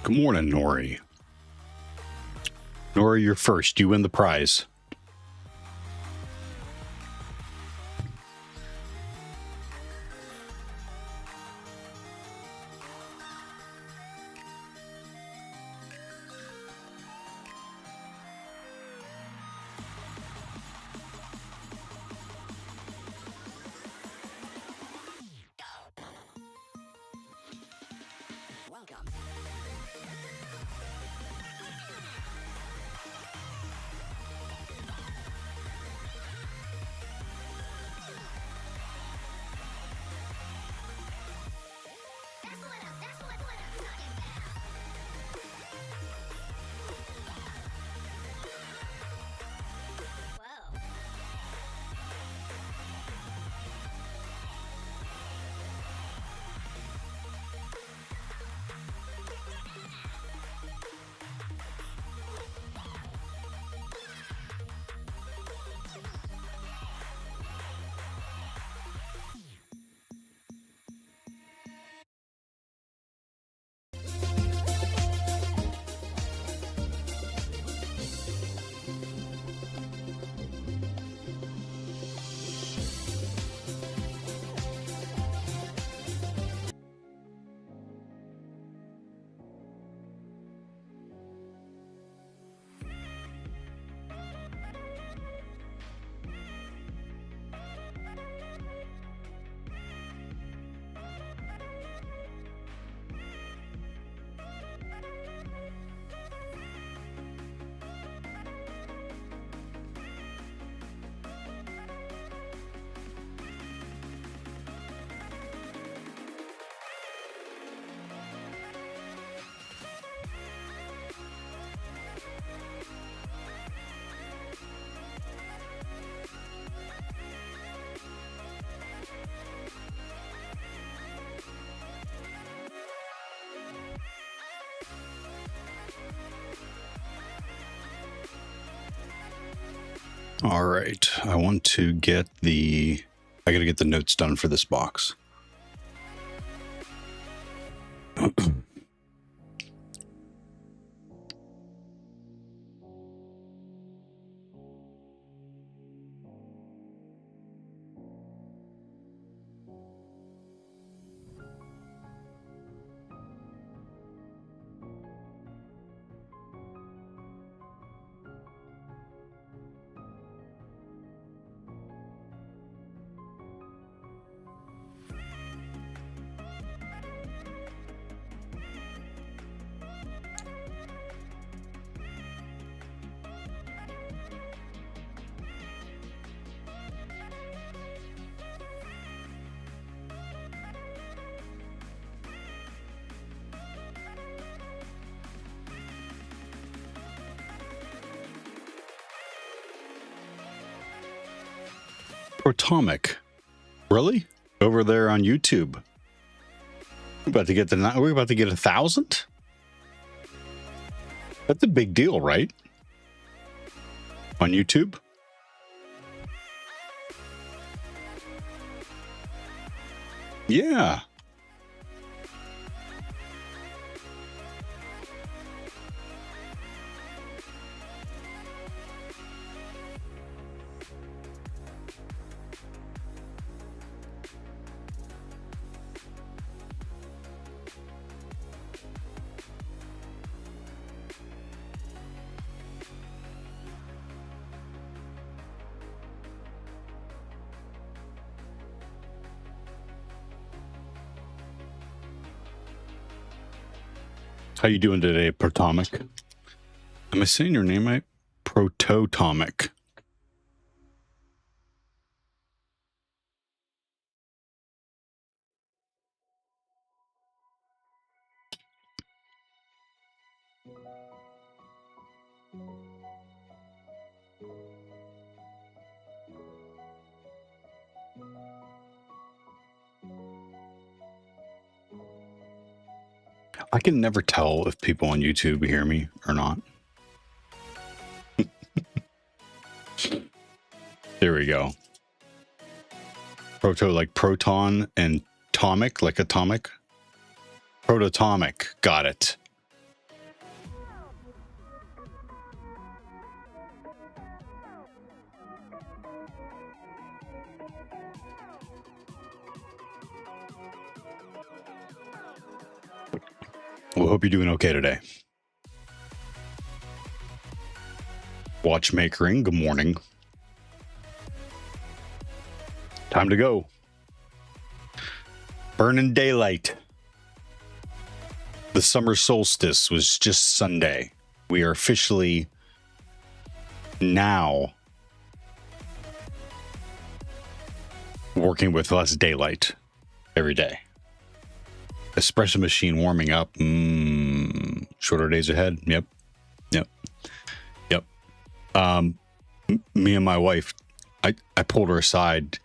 Good morning, Nori. Nori, you're first. You win the prize. All right. I want to get I got to get the notes done for this box. Protomic. Really? Over there on YouTube. We're about to get 1,000? That's a big deal, right? On YouTube? Yeah. How you doing today, Protomic? Am I saying your name right? Prototomic. I can never tell if people on YouTube hear me or not. There we go. Proto like proton and tomic like atomic. Prototomic. Got it. Well, hope you're doing okay today. Watchmakering, good morning. Time to go. Burning daylight. The summer solstice was just Sunday. We are officially now working with less daylight every day. Espresso machine warming up. Shorter days ahead. Yep. Me and my wife, I pulled her aside.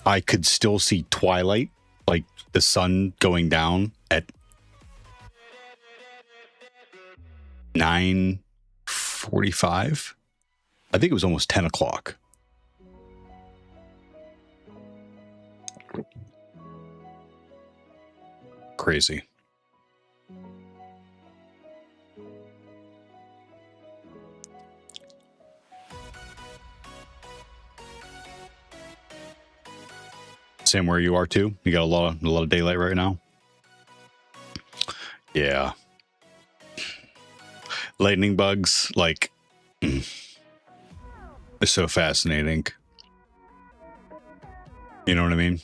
I could still see twilight, like the sun going down at 9:45. I think it was almost 10 o'clock. Crazy. Same where you are too. You got a lot of daylight right now. Yeah. Lightning bugs, like, it's so fascinating. You know what I mean?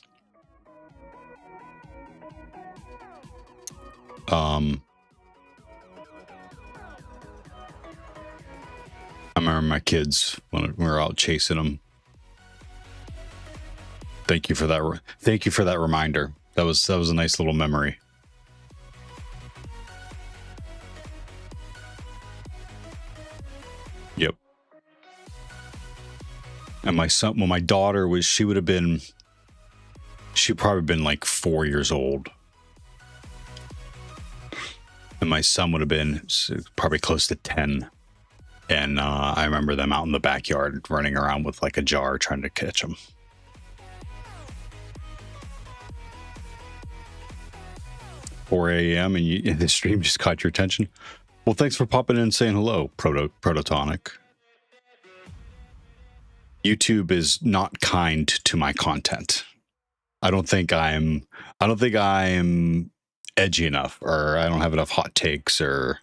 I remember my kids when we were out chasing them. Thank you for that. Thank you for that reminder. That was a nice little memory. Yep. And my son, well, my daughter was, she'd probably been like 4 years old. And my son would have been probably close to 10. And I remember them out in the backyard running around with like a jar trying to catch them. $4 a.m. and the stream just caught your attention. Well, thanks for popping in and saying hello, Prototonic. YouTube is not kind to my content. I don't think I'm edgy enough, or I don't have enough hot takes, or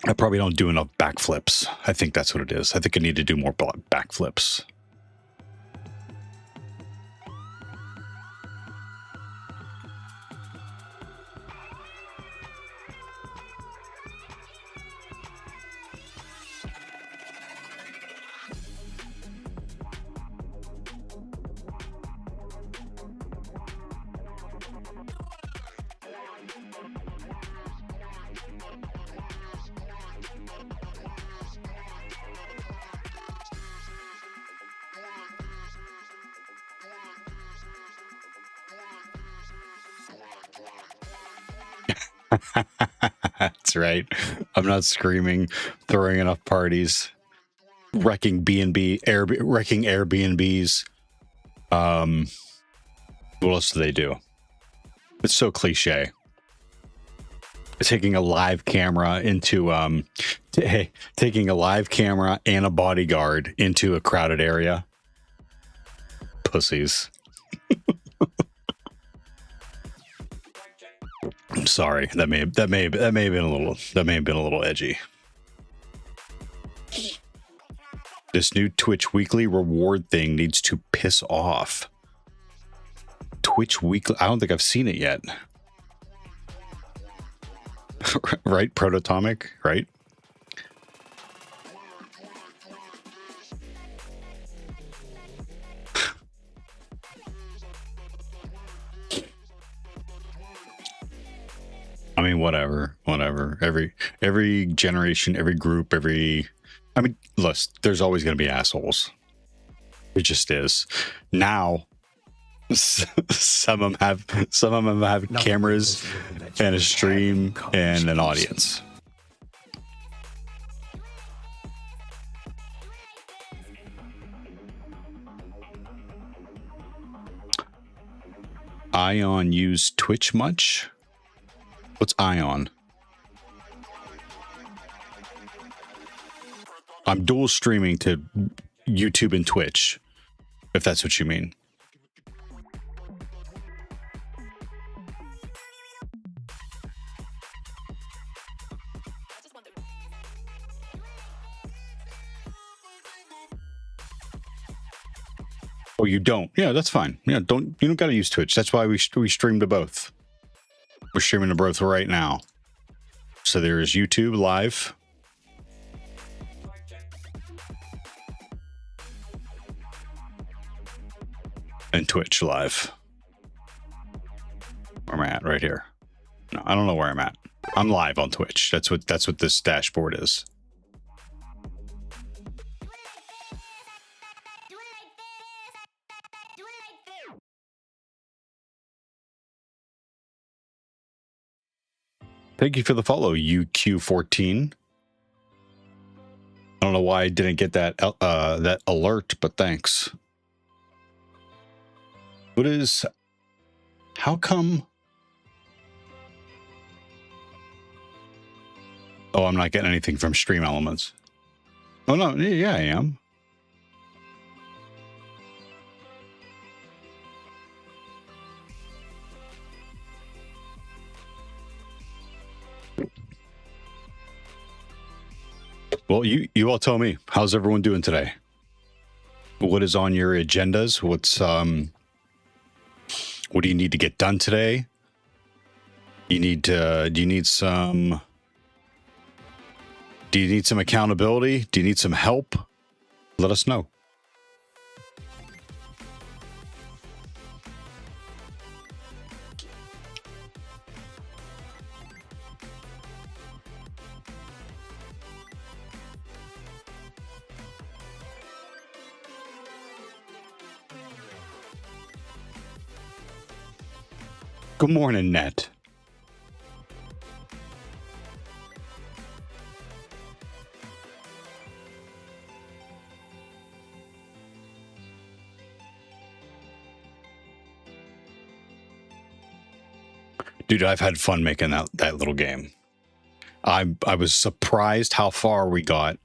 I probably don't do enough backflips. I think that's what it is. I think I need to do more backflips. That's right. I'm not screaming, throwing enough parties, wrecking wrecking Airbnbs. What else do they do? It's so cliche. Taking a live camera into taking a live camera and a bodyguard into a crowded area. Pussies. I'm sorry. That may have been a little edgy. This new Twitch weekly reward thing needs to piss off. Twitch weekly. I don't think I've seen it yet. Right, Prototonic, right? I mean, whatever. Every generation, every group, I mean, listen, there's always going to be assholes. It just is. Now, some of them have cameras and a stream and an audience. Ion use Twitch much? What's Ion? I'm dual streaming to YouTube and Twitch, if that's what you mean. Oh, you don't? Yeah, that's fine. Yeah, you don't got to use Twitch. That's why we stream to both. We're streaming to both right now. So there is YouTube live. And Twitch live. Where am I at? Right here. No, I don't know where I'm at. I'm live on Twitch. That's what this dashboard is. Thank you for the follow, UQ14. I don't know why I didn't get that that alert, but thanks. How come? Oh, I'm not getting anything from Stream Elements. Oh no, yeah, I am. Well, you all tell me. How's everyone doing today? What is on your agendas? What do you need to get done today? Do you need some accountability? Do you need some help? Let us know. Good morning, Net. Dude, I've had fun making that little game. I was surprised how far we got.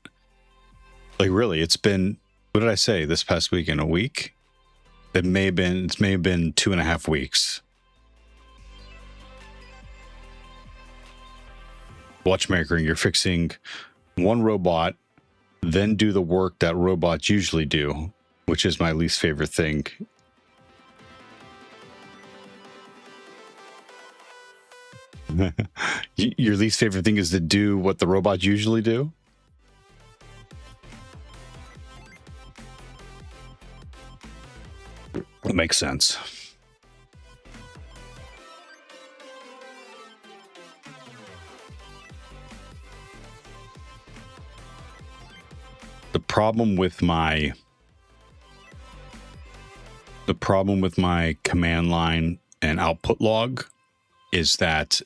Like, really, it's been, what did I say, this past week? In a week? It may have been 2.5 weeks. Watchmaker, you're fixing one robot, then do the work that robots usually do, which is my least favorite thing. Your least favorite thing is to do what the robots usually do? That makes sense. The problem with my command line and output log is that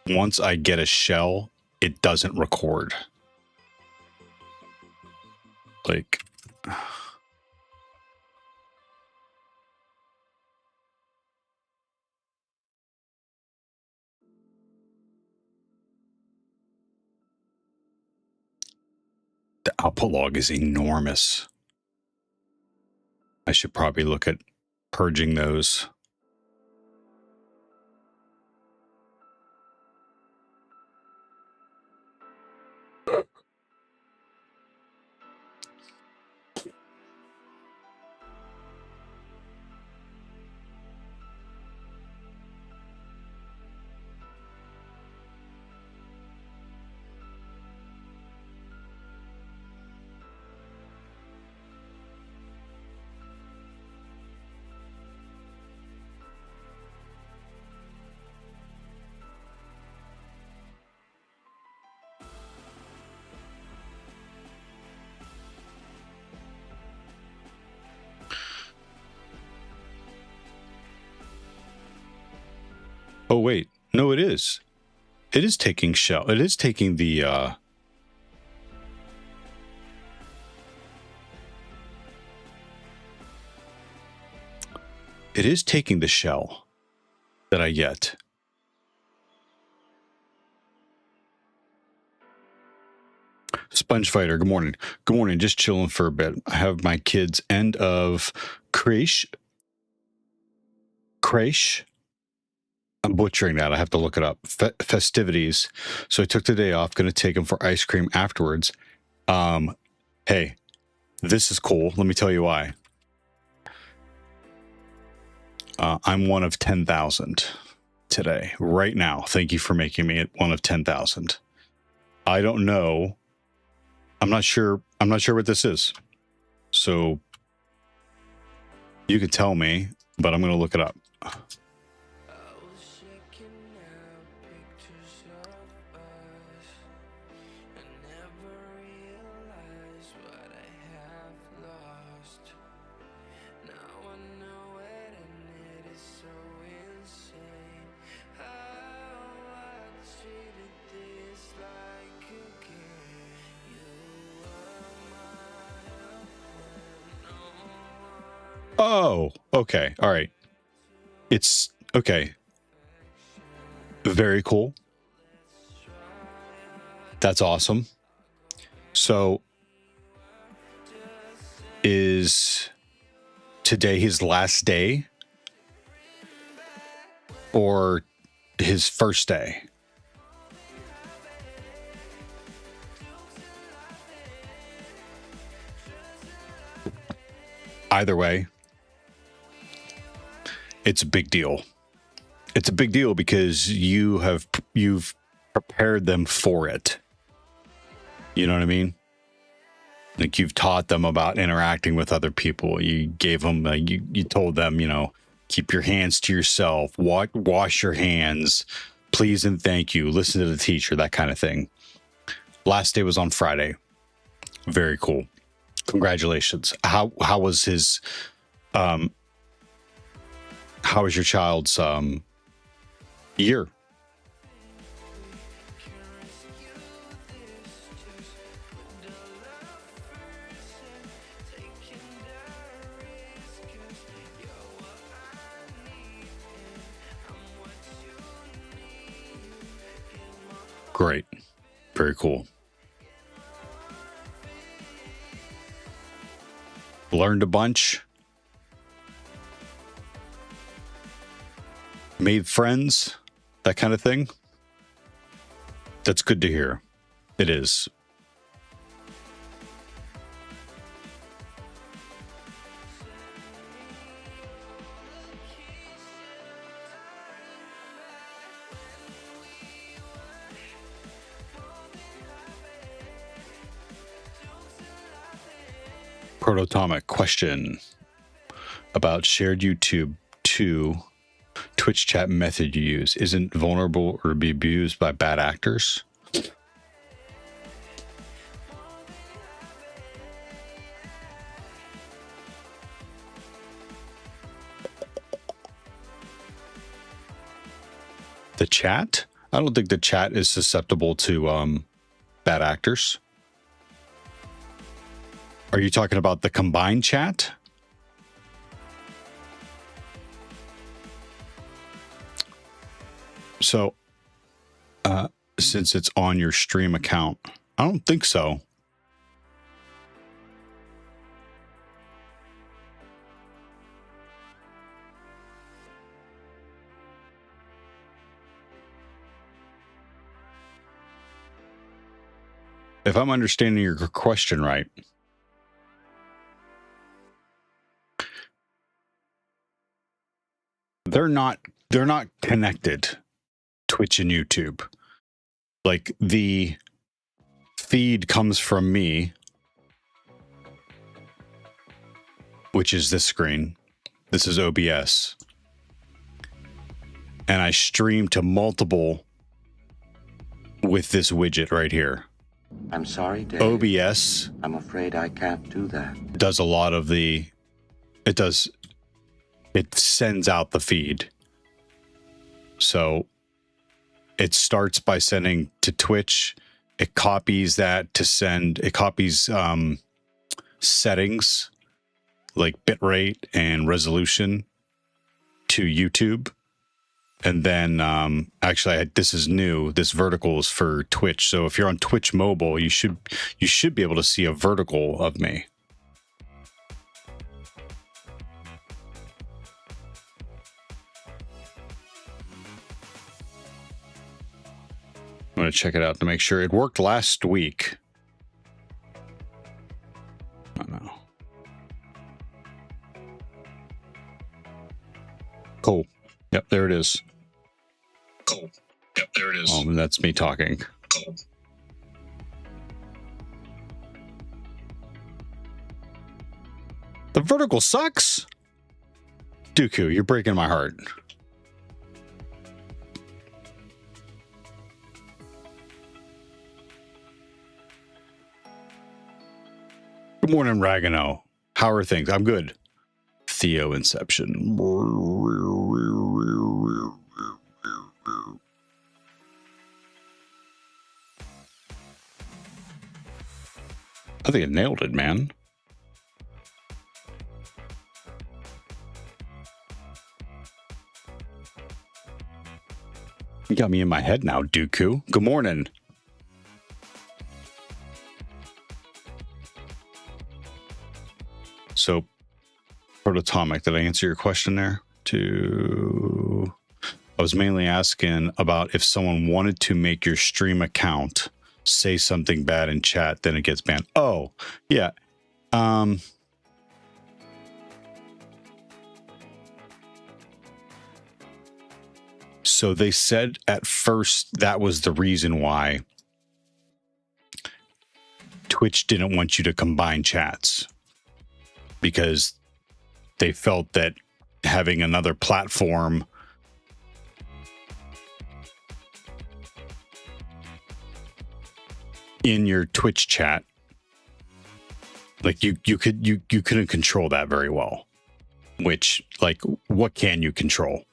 once I get a shell, it doesn't record. Like, the output log is enormous. I should probably look at purging those. Oh, wait. No, it is. It is taking shell. It is taking the, it is taking the shell that I get. Sponge Fighter, good morning. Good morning. Just chilling for a bit. I have my kids' end of creche. I'm butchering that. I have to look it up. Festivities. So I took the day off. Going to take them for ice cream afterwards. Hey, this is cool. Let me tell you why. I'm one of 10,000 today, right now. Thank you for making me one of 10,000. I don't know. I'm not sure what this is. So you could tell me, but I'm going to look it up. Oh, okay. All right. It's okay. Very cool. That's awesome. So is today his last day or his first day? Either way, it's a big deal. It's a big deal because you've prepared them for it. You know what I mean? Like you've taught them about interacting with other people. You gave them, you told them, keep your hands to yourself, wash your hands, please and thank you, listen to the teacher, that kind of thing. Last day was on Friday. Very cool. Congratulations. How was his, how was your child's year? Great. Very cool. Learned a bunch. Made friends. That kind of thing. That's good to hear. It is. Prototomic question about shared YouTube to Twitch chat method you use isn't vulnerable or be abused by bad actors. The chat? I don't think the chat is susceptible to bad actors. Are you talking about the combined chat? So, since it's on your stream account, I don't think so. If I'm understanding your question right, they're not connected, Twitch and YouTube. Like the feed comes from me, which is this screen. This is OBS. And I stream to multiple with this widget right here. I'm sorry, Dave. OBS. I'm afraid I can't do that. Does a lot of the, it sends out the feed. So it starts by sending to Twitch. It copies that to send, it copies settings like bitrate and resolution to YouTube. And then actually, this is new. This vertical is for Twitch. So if you're on Twitch mobile, you should be able to see a vertical of me. I'm going to check it out to make sure. It worked last week. Oh, no. Cool. Yep, there it is. Cool. Yep, there it is. Oh, and that's me talking. Cool. The vertical sucks. Dooku, you're breaking my heart. Good morning, Ragano. How are things? I'm good. Theo Inception. I think it nailed it, man. You got me in my head now, Dooku. Good morning. So, Protatomic, did I answer your question there? I was mainly asking about if someone wanted to make your stream account say something bad in chat, then it gets banned. Oh, yeah. So they said at first that was the reason why Twitch didn't want you to combine chats, because they felt that having another platform in your Twitch chat, like you couldn't control that very well. Which, like, what can you control?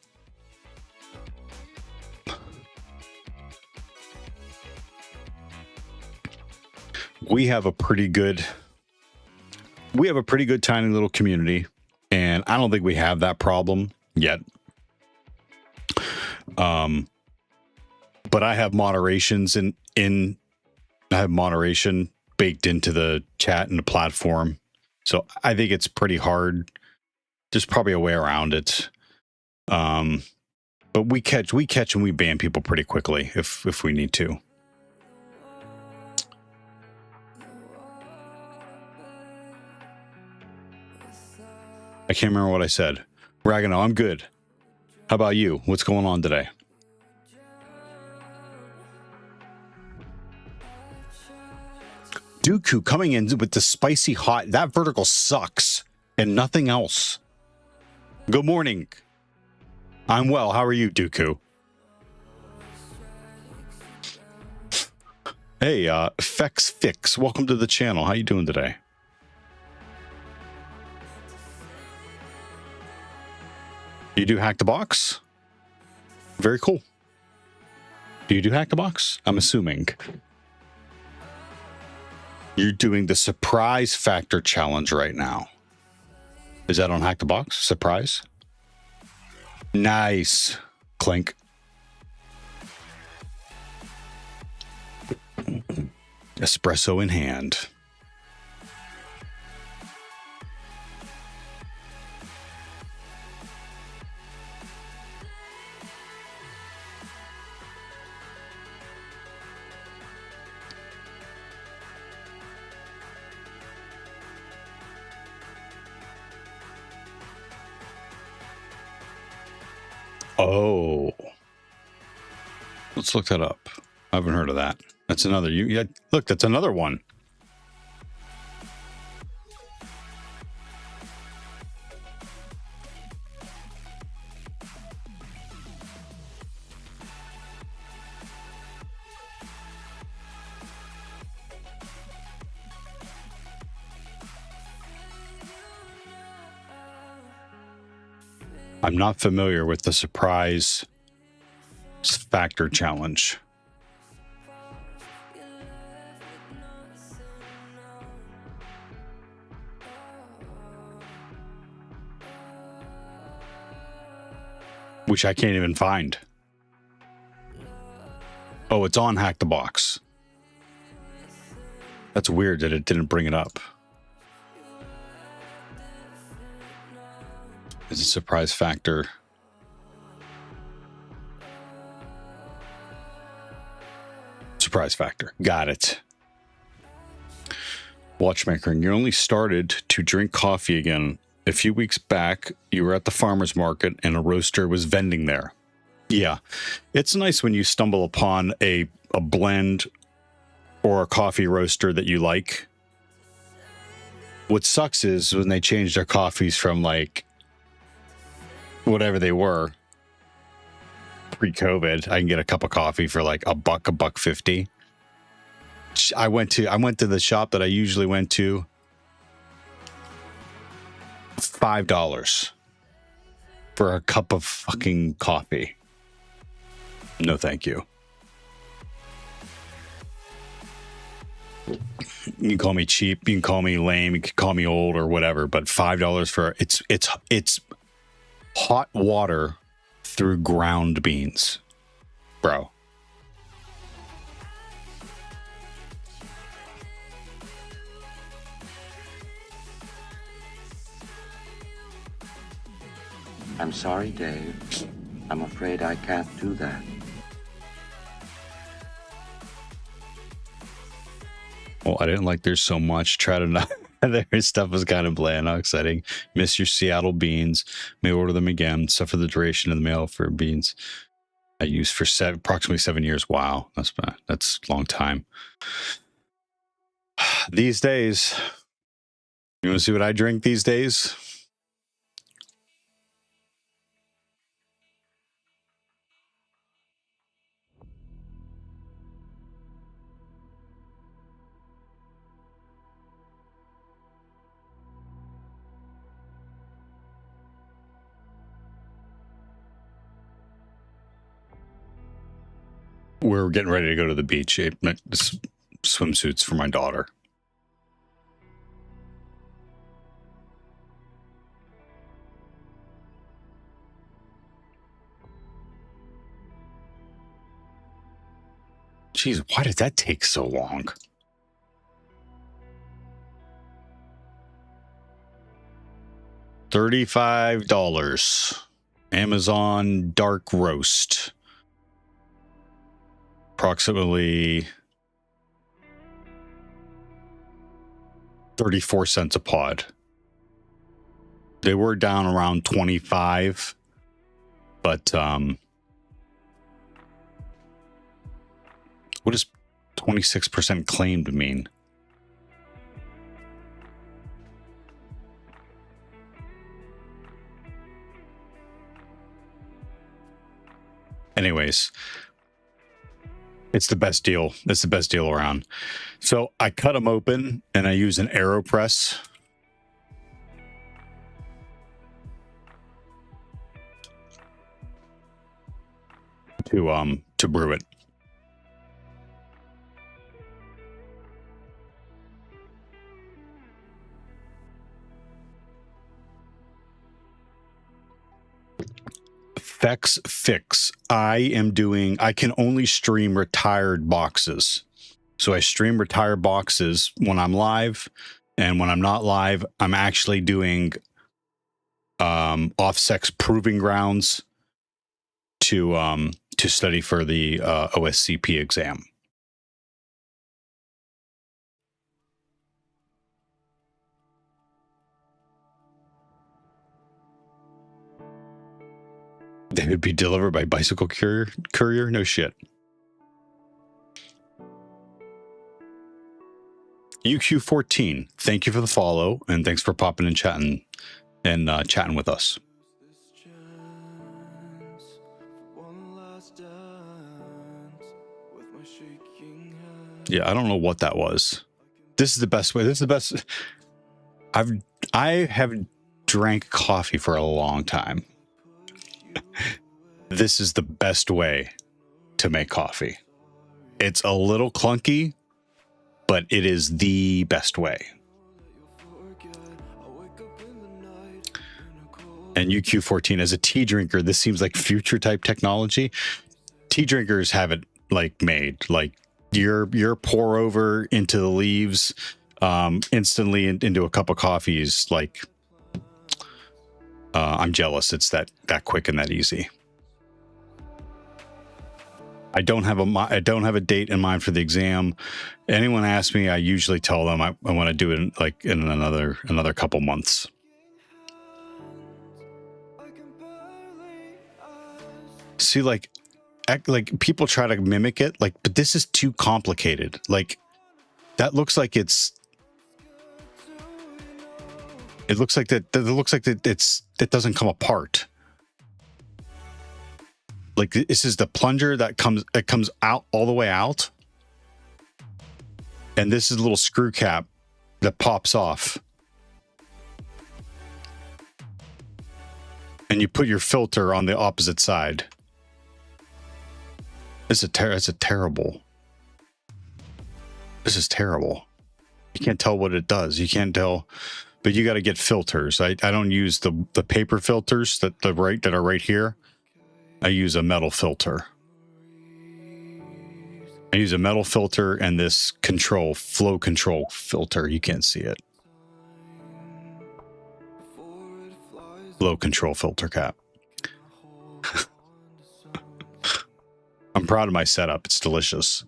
We have a pretty good tiny little community, and I don't think we have that problem yet. But I have moderations I have moderation baked into the chat and the platform. So I think it's pretty hard. There's probably a way around it. But we catch and we ban people pretty quickly if we need to. I can't remember what I said. Ragano, I'm good. How about you? What's going on today? Dooku coming in with the spicy hot. That vertical sucks and nothing else. Good morning. I'm well. How are you, Dooku? Hey, Fex Fix. Welcome to the channel. How you doing today? You do HackTheBox? Very cool. Do you do HackTheBox? I'm assuming. You're doing the surprise factor challenge right now. Is that on HackTheBox? Surprise? Nice. Clink. Espresso in hand. Oh, let's look that up. I haven't heard of that. That's another. Yeah, look, that's another one. I'm not familiar with the surprise factor challenge. which I can't even find. Oh, it's on HackTheBox. That's weird that it didn't bring it up. It's a surprise factor. Surprise factor. Got it. Watchmaker, you only started to drink coffee again. A few weeks back, you were at the farmer's market and a roaster was vending there. Yeah, it's nice when you stumble upon a blend or a coffee roaster that you like. What sucks is when they change their coffees from like whatever they were pre-COVID. I can get a cup of coffee for like $1.50. I went to the shop that I usually went to. $5 for a cup of fucking coffee. No, thank you. You can call me cheap, you can call me lame, you can call me old or whatever, but $5 for it's hot water through ground beans, bro. I'm sorry, Dave. I'm afraid I can't do that. Well, I didn't like theirs so much. Try to not. Their stuff was kind of bland. How exciting. Miss your Seattle beans. May order them again. Suffer the duration of the mail for beans I used for approximately 7 years. Wow. That's a long time. These days, you want to see what I drink these days? We're getting ready to go to the beach. Swimsuits for my daughter. Jeez, why did that take so long? $35. Amazon dark roast. Approximately 34 cents a pod. They were down around 25, but what does 26% claimed mean? Anyways, it's the best deal. It's the best deal around. So I cut them open and I use an AeroPress. To brew it. Fix. I can only stream retired boxes. So I stream retired boxes when I'm live, and when I'm not live, I'm actually doing OffSec's proving grounds to study for the OSCP exam. They would be delivered by bicycle courier? No shit. UQ14, thank you for the follow, and thanks for popping and chatting with us. Yeah, I don't know what that was. This is the best way. This is the best. I have drank coffee for a long time. This is the best way to make coffee. It's a little clunky, but it is the best way. And UQ14, as a tea drinker, this seems like future type technology. Tea drinkers have it like made, like your pour over into the leaves instantly into a cup of coffee is like, I'm jealous. It's that quick and that easy. I don't have a date in mind for the exam. Anyone asks me, I usually tell them I want to do it like in another couple months. See, like people try to mimic it, like, but this is too complicated. Like, that looks like it looks like that. It looks like that it doesn't come apart. Like, this is the plunger that comes out all the way out, and this is a little screw cap that pops off, and you put your filter on the opposite side. It's terrible. This is terrible. You can't tell what it does. You can't tell, but you got to get filters. I don't use the paper filters that are right here. I use a metal filter. I use a metal filter and this flow control filter. You can't see it. Flow control filter cap. I'm proud of my setup. It's delicious.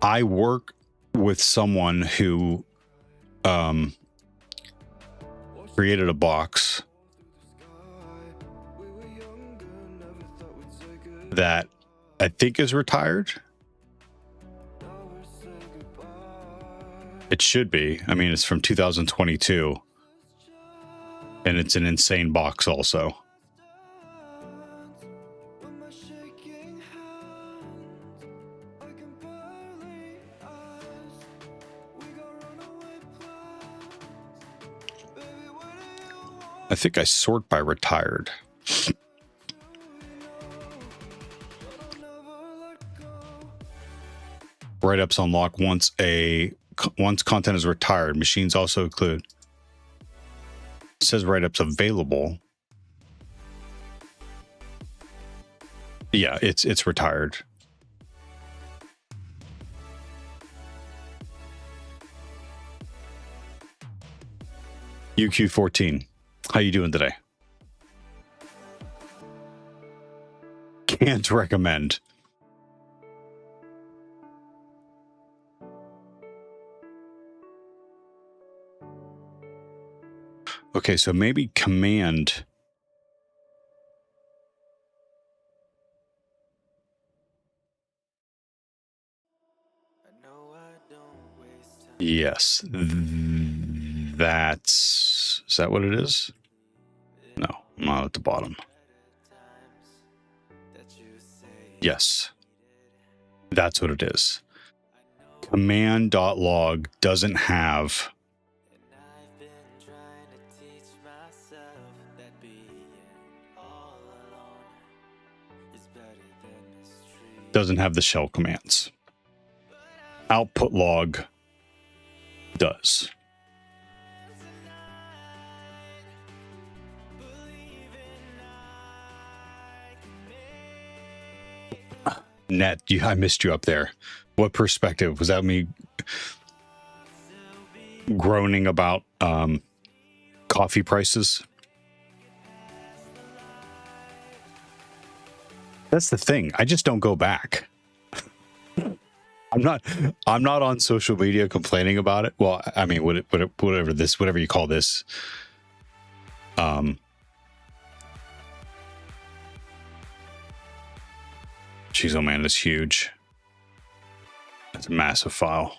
I work with someone who created a box that I think is retired. It should be. I mean, it's from 2022. And it's an insane box also. I think I sort by retired. Write-ups unlock once content is retired. Machines also include. It says write-ups available. Yeah, it's retired. UQ14. How you doing today? Can't recommend. Okay, so maybe command. Yes, is that what it is? No, not at the bottom. Yes, that's what it is. Command.log doesn't have. Doesn't have the shell commands. Output log does. Net, I missed you up there. What perspective? Was that me groaning about coffee prices? That's the thing. I just don't go back. I'm not on social media complaining about it. Well, I mean, whatever you call this. Jeez, oh man, it's huge. That's a massive file.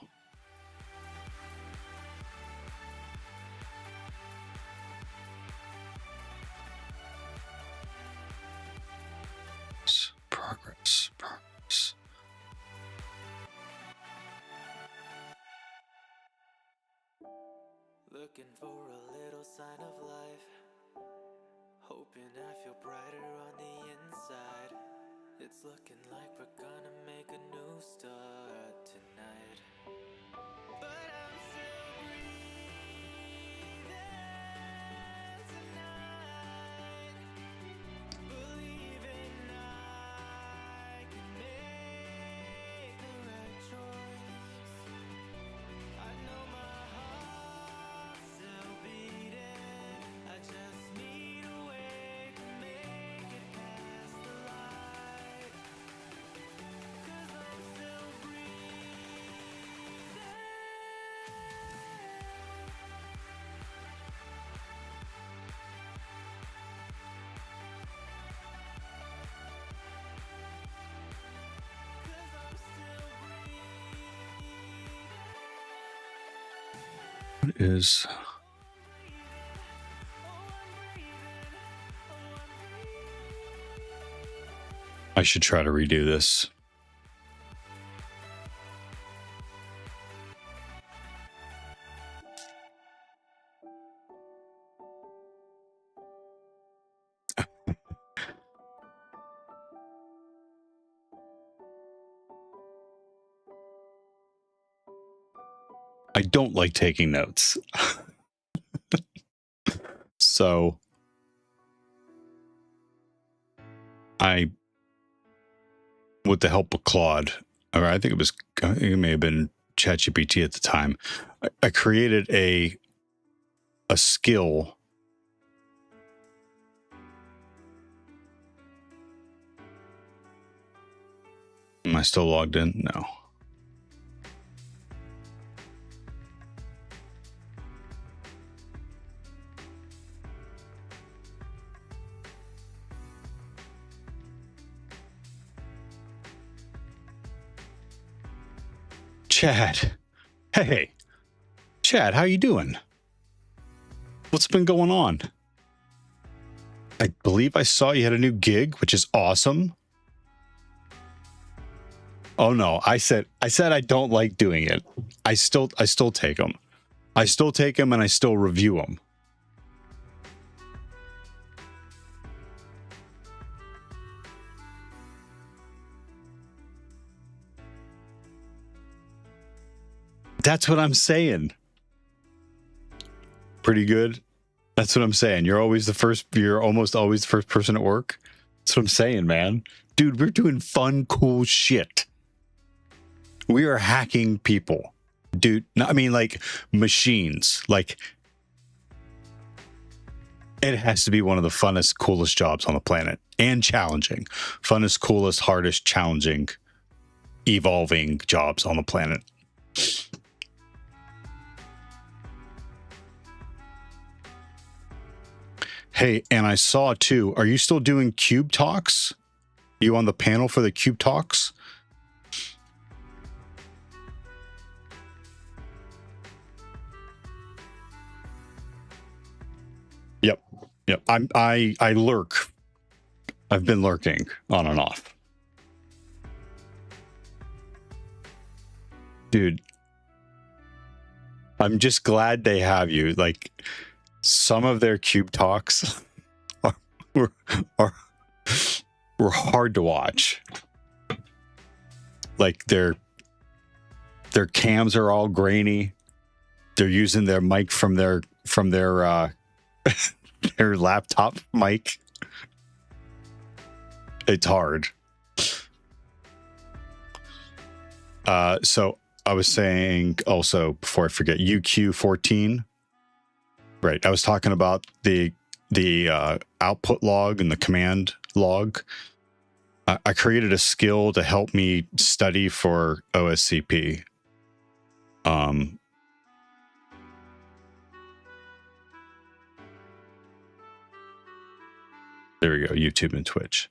Progress. Looking for a little sign of life, hoping I feel brighter on the inside. It's looking like we're gonna make a new start tonight. What is... I should try to redo this. I don't like taking notes. So with the help of Claude, or I think it may have been ChatGPT at the time, I created a skill. Am I still logged in? No. Chad. Hey. Chad, how you doing? What's been going on? I believe I saw you had a new gig, which is awesome. Oh no, I said I don't like doing it. I still take them. I still take them and I still review them. That's what I'm saying. Pretty good. That's what I'm saying. You're almost always the first person at work. That's what I'm saying, man. Dude, we're doing fun, cool shit. We are hacking people. Dude, I mean, like machines. Like, it has to be one of the funnest, coolest jobs on the planet. And challenging. Funnest, coolest, hardest, challenging, evolving jobs on the planet. Hey, and I saw too, are you still doing Cube Talks? You on the panel for the Cube Talks? Yep. I lurk. I've been lurking on and off. Dude, I'm just glad they have you. Like, some of their Cube Talks were hard to watch. Like, their cams are all grainy. They're using their mic from their their laptop mic. It's hard. So I was saying also, before I forget, UQ14. Right. I was talking about the output log and the command log. I created a skill to help me study for OSCP. There we go, YouTube and Twitch.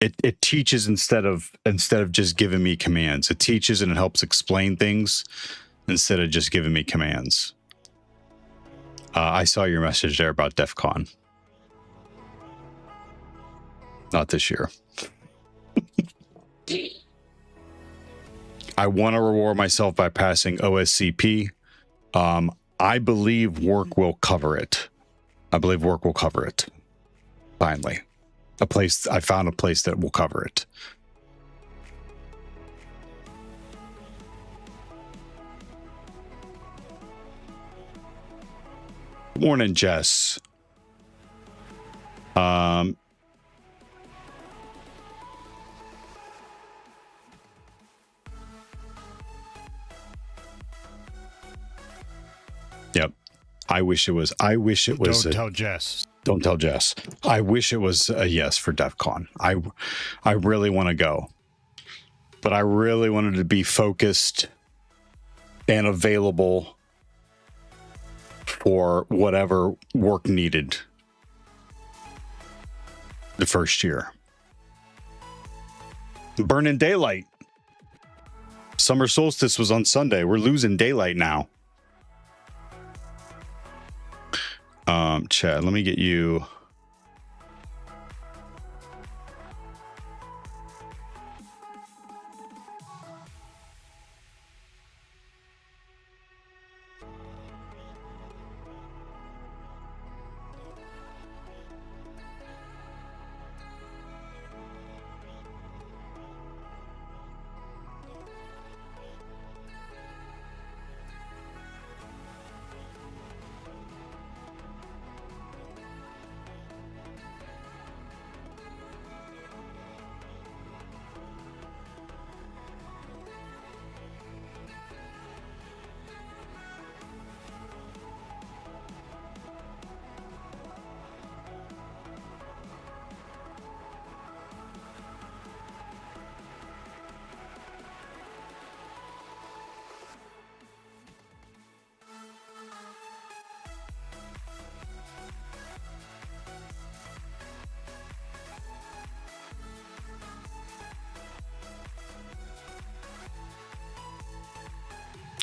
It teaches instead of just giving me commands. It teaches and it helps explain things instead of just giving me commands. I saw your message there about DEF CON. Not this year. I want to reward myself by passing OSCP. I believe work will cover it. Finally. I found a place that will cover it. Morning, Jess. Yep. I wish it was. Don't tell Jess. Don't tell Jess. I wish it was a yes for DEF CON. I really want to go. But I really wanted to be focused and available for whatever work needed the first year. Burning daylight. summer solstice was on Sunday. We're losing daylight now. Chad, let me get you.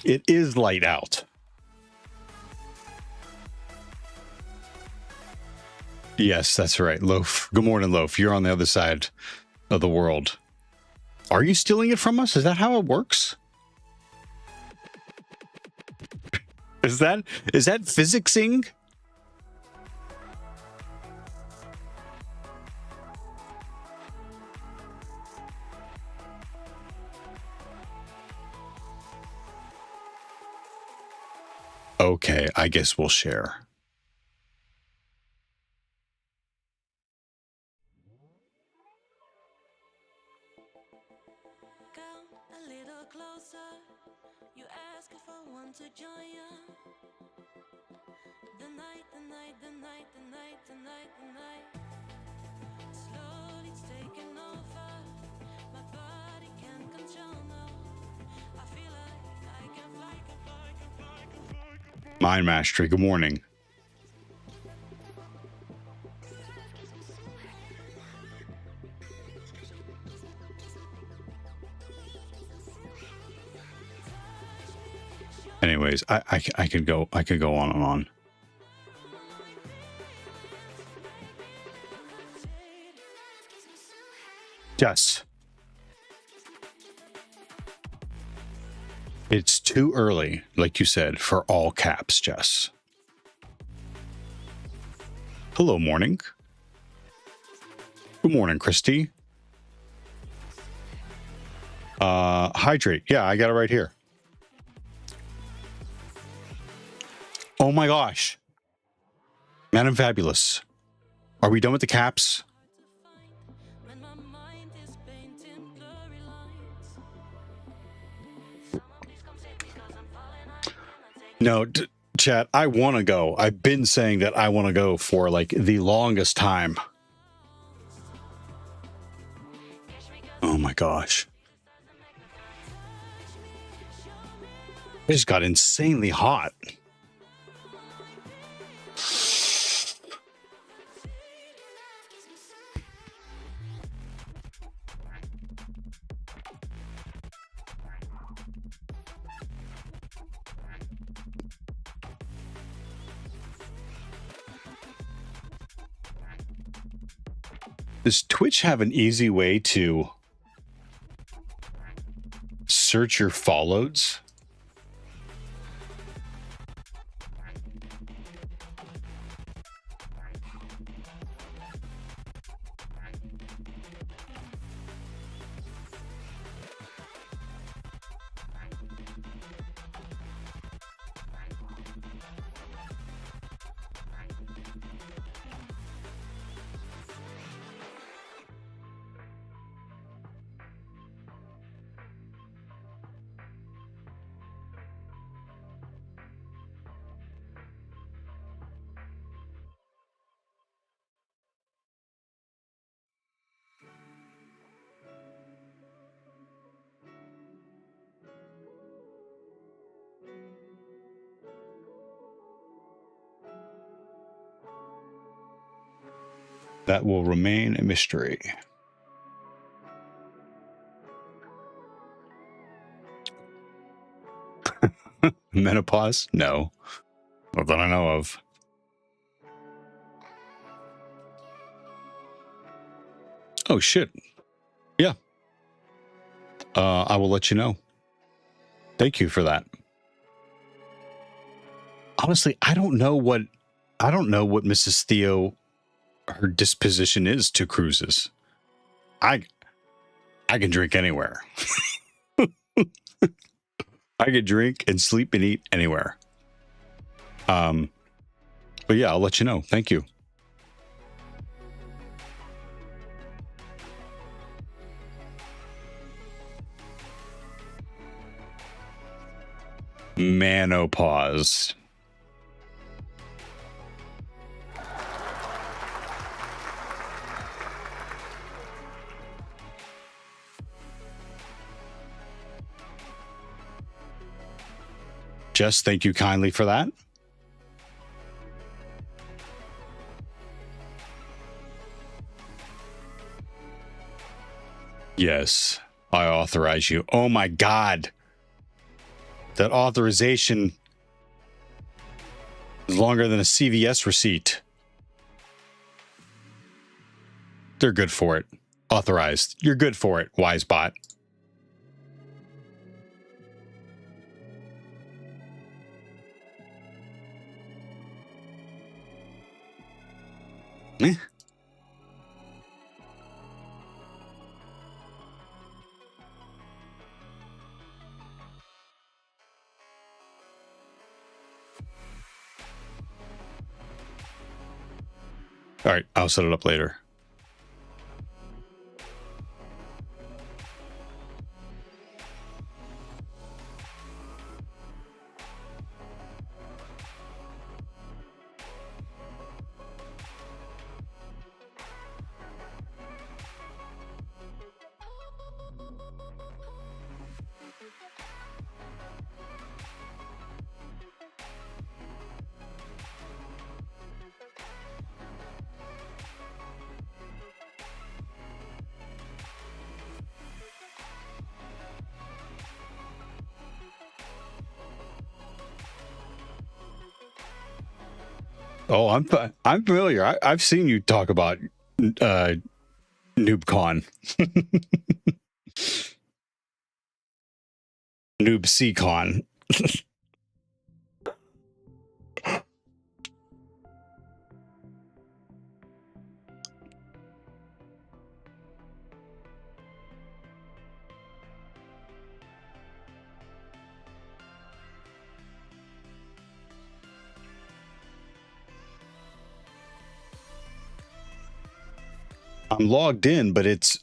It is light out. Yes, that's right. Loaf. Good morning, Loaf. You're on the other side of the world. Are you stealing it from us? Is that how it works? Is that physicsing? Okay, I guess we'll share. Come a little closer. You ask if I want to join you. The night, the night, the night, the night, the night, the night. Slowly it's taking over. My body can't control now. I feel like I can fly, can fly, can fly, can fly, can fly. Mind Mastery, good morning. Anyways, I could go on and on. Yes. It's too early, like you said, for all caps, Jess. Hello, morning. Good morning, Christy. Hydrate. Yeah, I got it right here. Oh my gosh. Madam Fabulous. Are we done with the caps? When my mind is painting blurry lines. Someone please come save me 'cause I'm falling. I cannot take No, chat, I want to go. I've been saying that I want to go for like the longest time. Oh my gosh. It just got insanely hot. Does Twitch have an easy way to search your follows? That will remain a mystery. Menopause? No. Not that I know of. Oh, shit. Yeah. I will let you know. Thank you for that. Honestly, I don't know what Mrs. Theo, her disposition is to cruises. I can drink anywhere. I can drink and sleep and eat anywhere. But yeah, I'll let you know. Thank you. Menopause. Jess, thank you kindly for that. Yes, I authorize you. Oh my God. That authorization is longer than a CVS receipt. They're good for it. Authorized. You're good for it, Wisebot. Eh? All right, I'll set it up later. Oh, I'm familiar. I've seen you talk about NoobCon. NoobCon. I'm logged in, but it's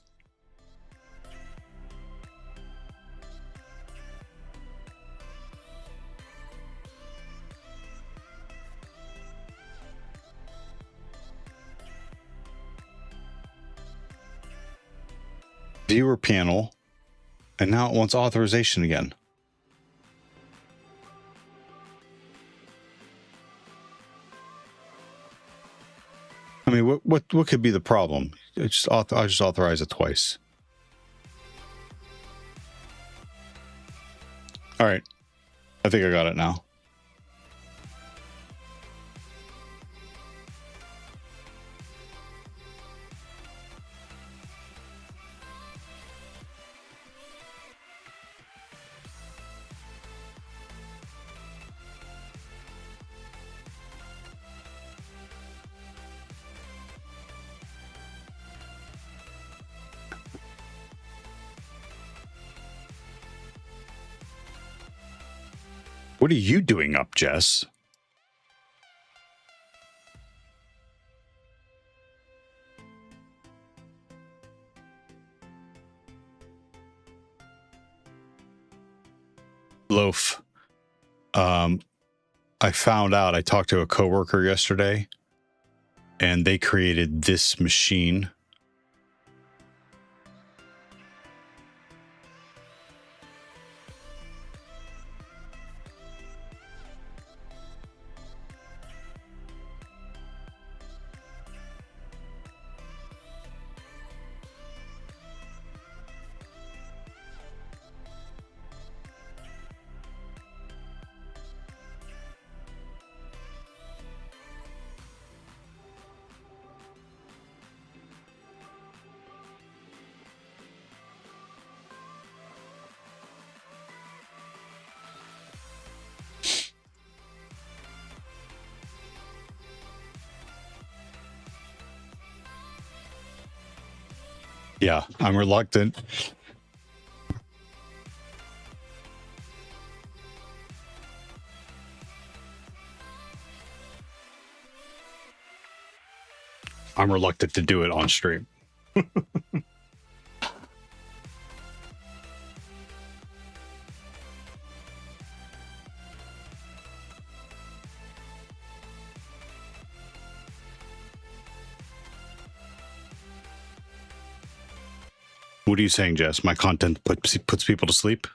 viewer panel, and now it wants authorization again. I mean, what could be the problem? I just authorize it twice. All right, I think I got it now. What are you doing up, Jess? Loaf. I found out, I talked to a coworker yesterday, and they created this machine. Yeah, I'm reluctant. I'm reluctant to do it on stream. What are you saying, Jess? My content puts people to sleep?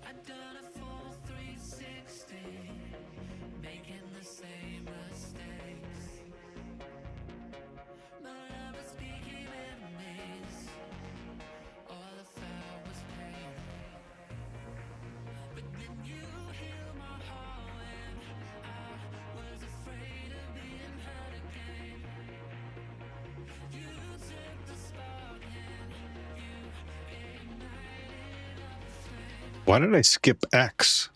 I've done a full 360, making the same mistakes. My lovers became enemies. All I felt was pain. But then you healed my heart when I was afraid of being hurt again. You took the spark and you ignited up a flame. Why did I skip X?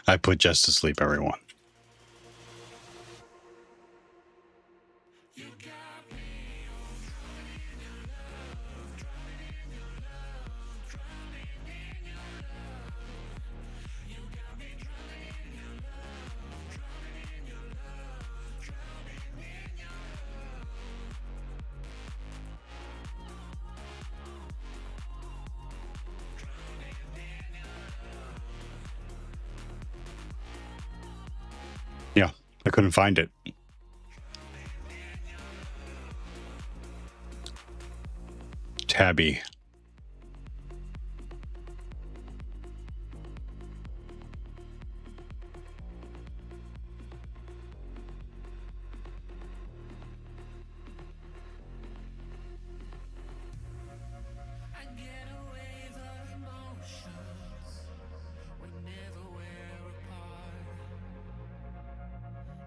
I put Jess to sleep, everyone. Yeah, I couldn't find it. Tabby. I get a wave of emotions whenever we're apart.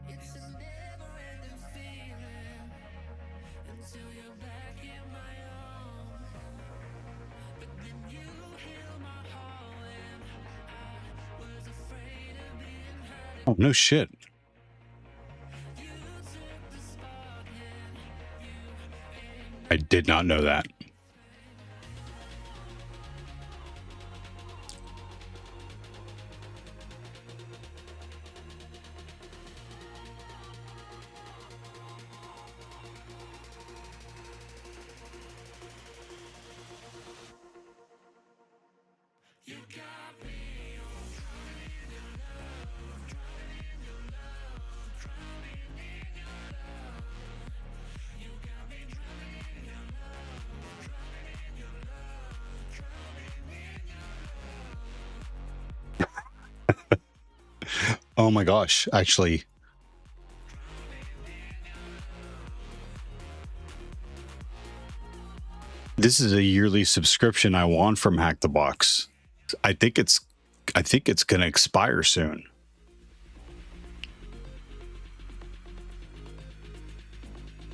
It's a never-ending feeling until you're back in my arms. But then you heal my heart when I was afraid of being hurt. Oh, no shit. You took the spark and you I did not know that. Oh my gosh, actually. This is a yearly subscription I want from HackTheBox. I think it's going to expire soon.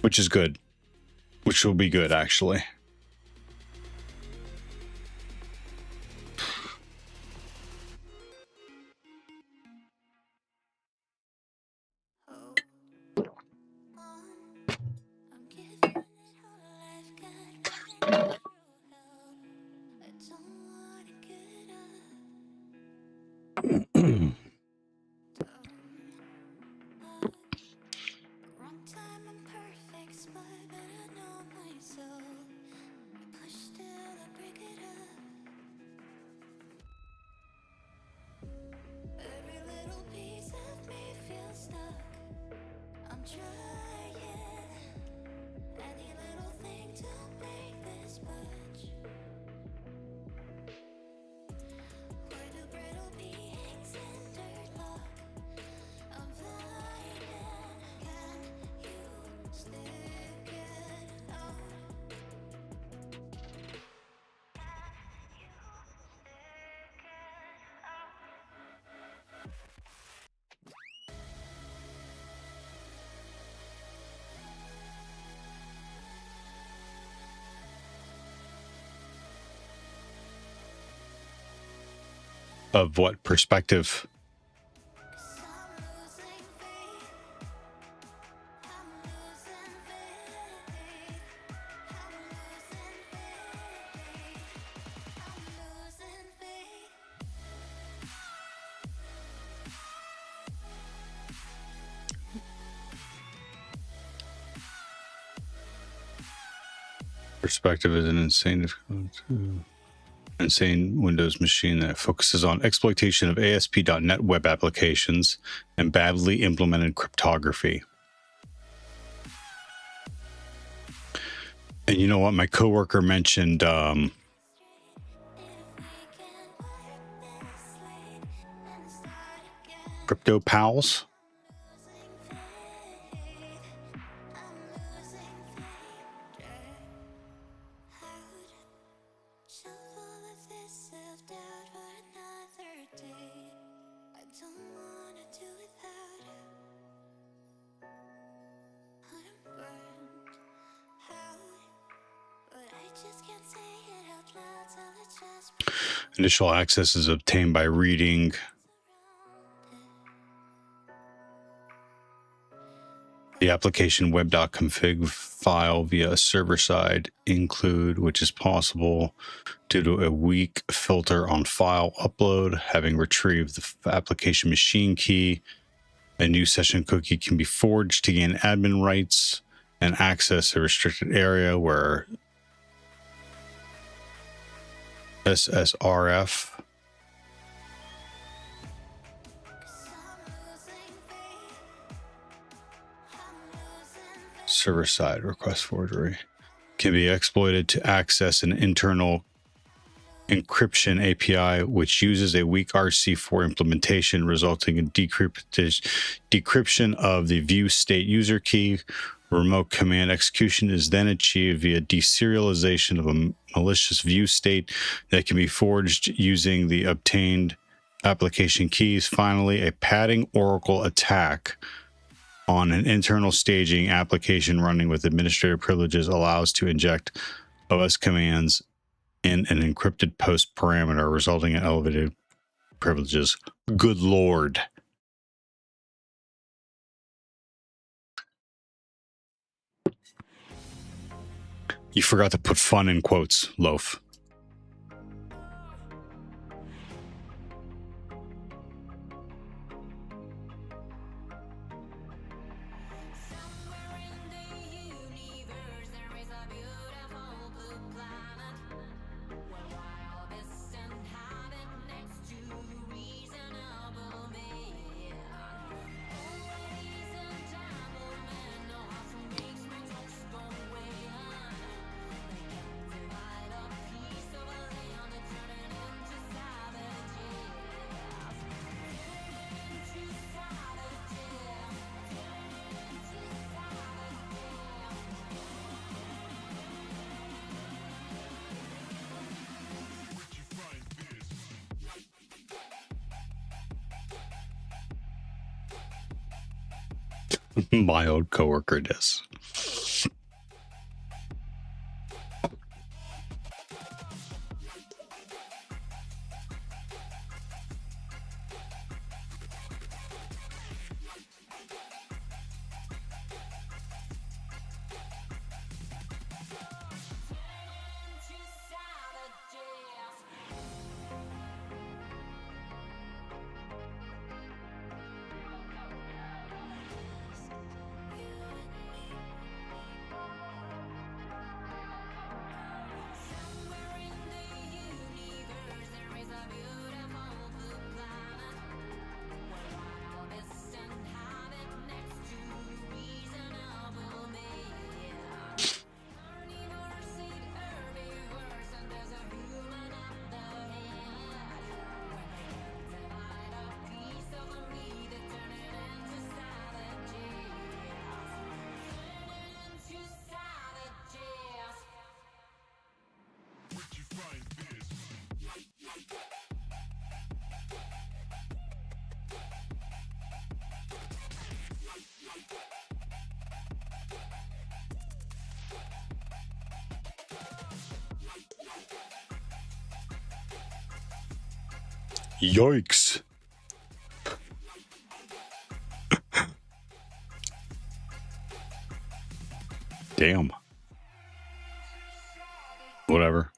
Which is good. Which will be good, actually. I'm giving it all I've got, running through hell. I don't wanna get up. Wrong time and perfect spot, but I know myself. of what perspective? Perspective is an insane Windows machine that focuses on exploitation of ASP.NET web applications and badly implemented cryptography. And you know what? My coworker mentioned Crypto Pals. Initial access is obtained by reading the application web.config file via a server-side include, which is possible due to a weak filter on file upload. Having retrieved the application machine key, a new session cookie can be forged to gain admin rights and access a restricted area where SSRF server-side request forgery can be exploited to access an internal encryption API, which uses a weak RC4 implementation, resulting in decryption of the view state user key. Remote command execution is then achieved via deserialization of a malicious view state that can be forged using the obtained application keys. Finally, a padding Oracle attack on an internal staging application running with administrator privileges allows to inject OS commands in an encrypted post parameter, resulting in elevated privileges. Good Lord. You forgot to put fun in quotes, Loaf. My old coworker does. Yikes. Damn. Whatever.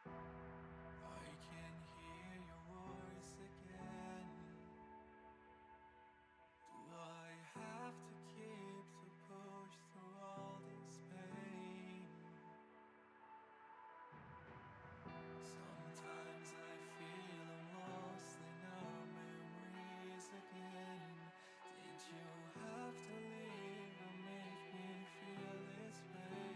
I can hear your voice again. Do I have to keep to push through all this pain? Sometimes I feel I'm lost in our memories again. Did you have to leave and make me feel this way?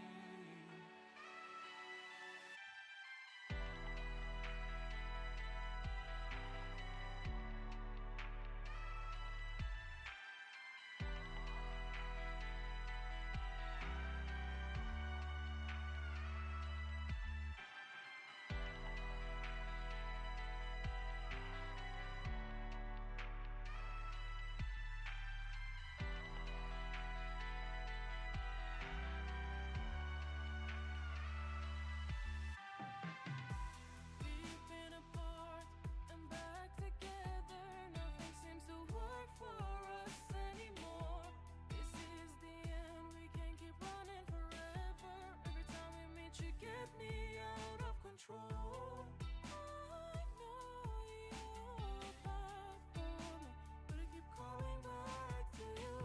We've been apart and back together. Nothing seems to work for us anymore. This is the end, we can't keep running forever. Every time we meet, you get me out of control. I know you're bad for me, but I keep calling back to you.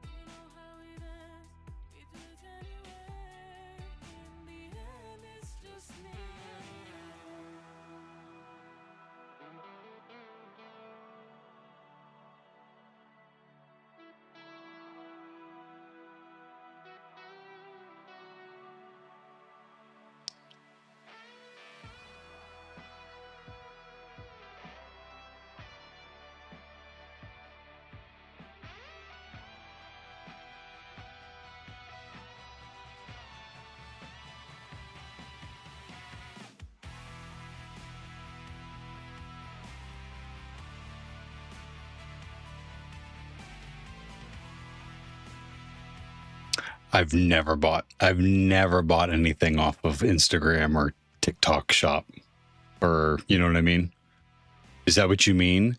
You know how it ends, we do it anyway. In the end, it's just me and you. I've never bought anything off of Instagram or TikTok shop, or you know what I mean? Is that what you mean?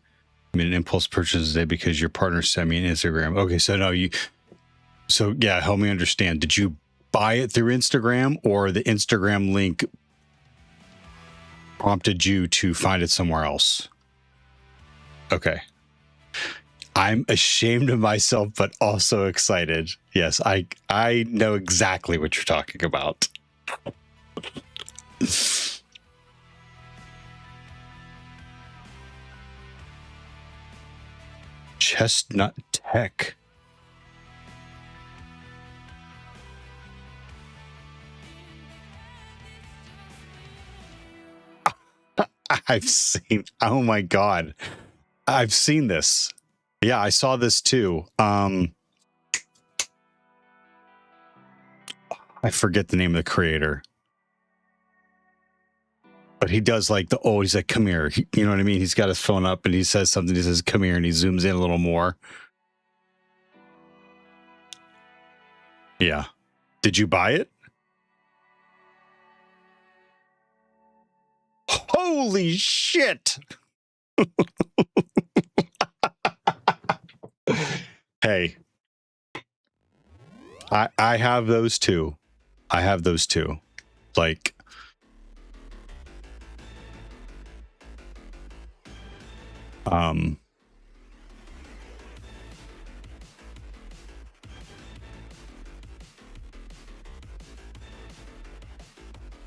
I mean, an impulse purchase today because your partner sent me an Instagram. Okay, so no, so yeah, help me understand. Did you buy it through Instagram, or the Instagram link prompted you to find it somewhere else? Okay. I'm ashamed of myself, but also excited. Yes, I know exactly what you're talking about. Chestnut Tech. I've seen. Oh my god, I've seen this. Yeah, I saw this too. I forget the name of the creator, but he does like he's like, come here. You know what I mean? He's got his phone up and he says something. He says, come here, and he zooms in a little more. Yeah. Did you buy it? Holy shit. Hey. I have those too. I have those too. Like,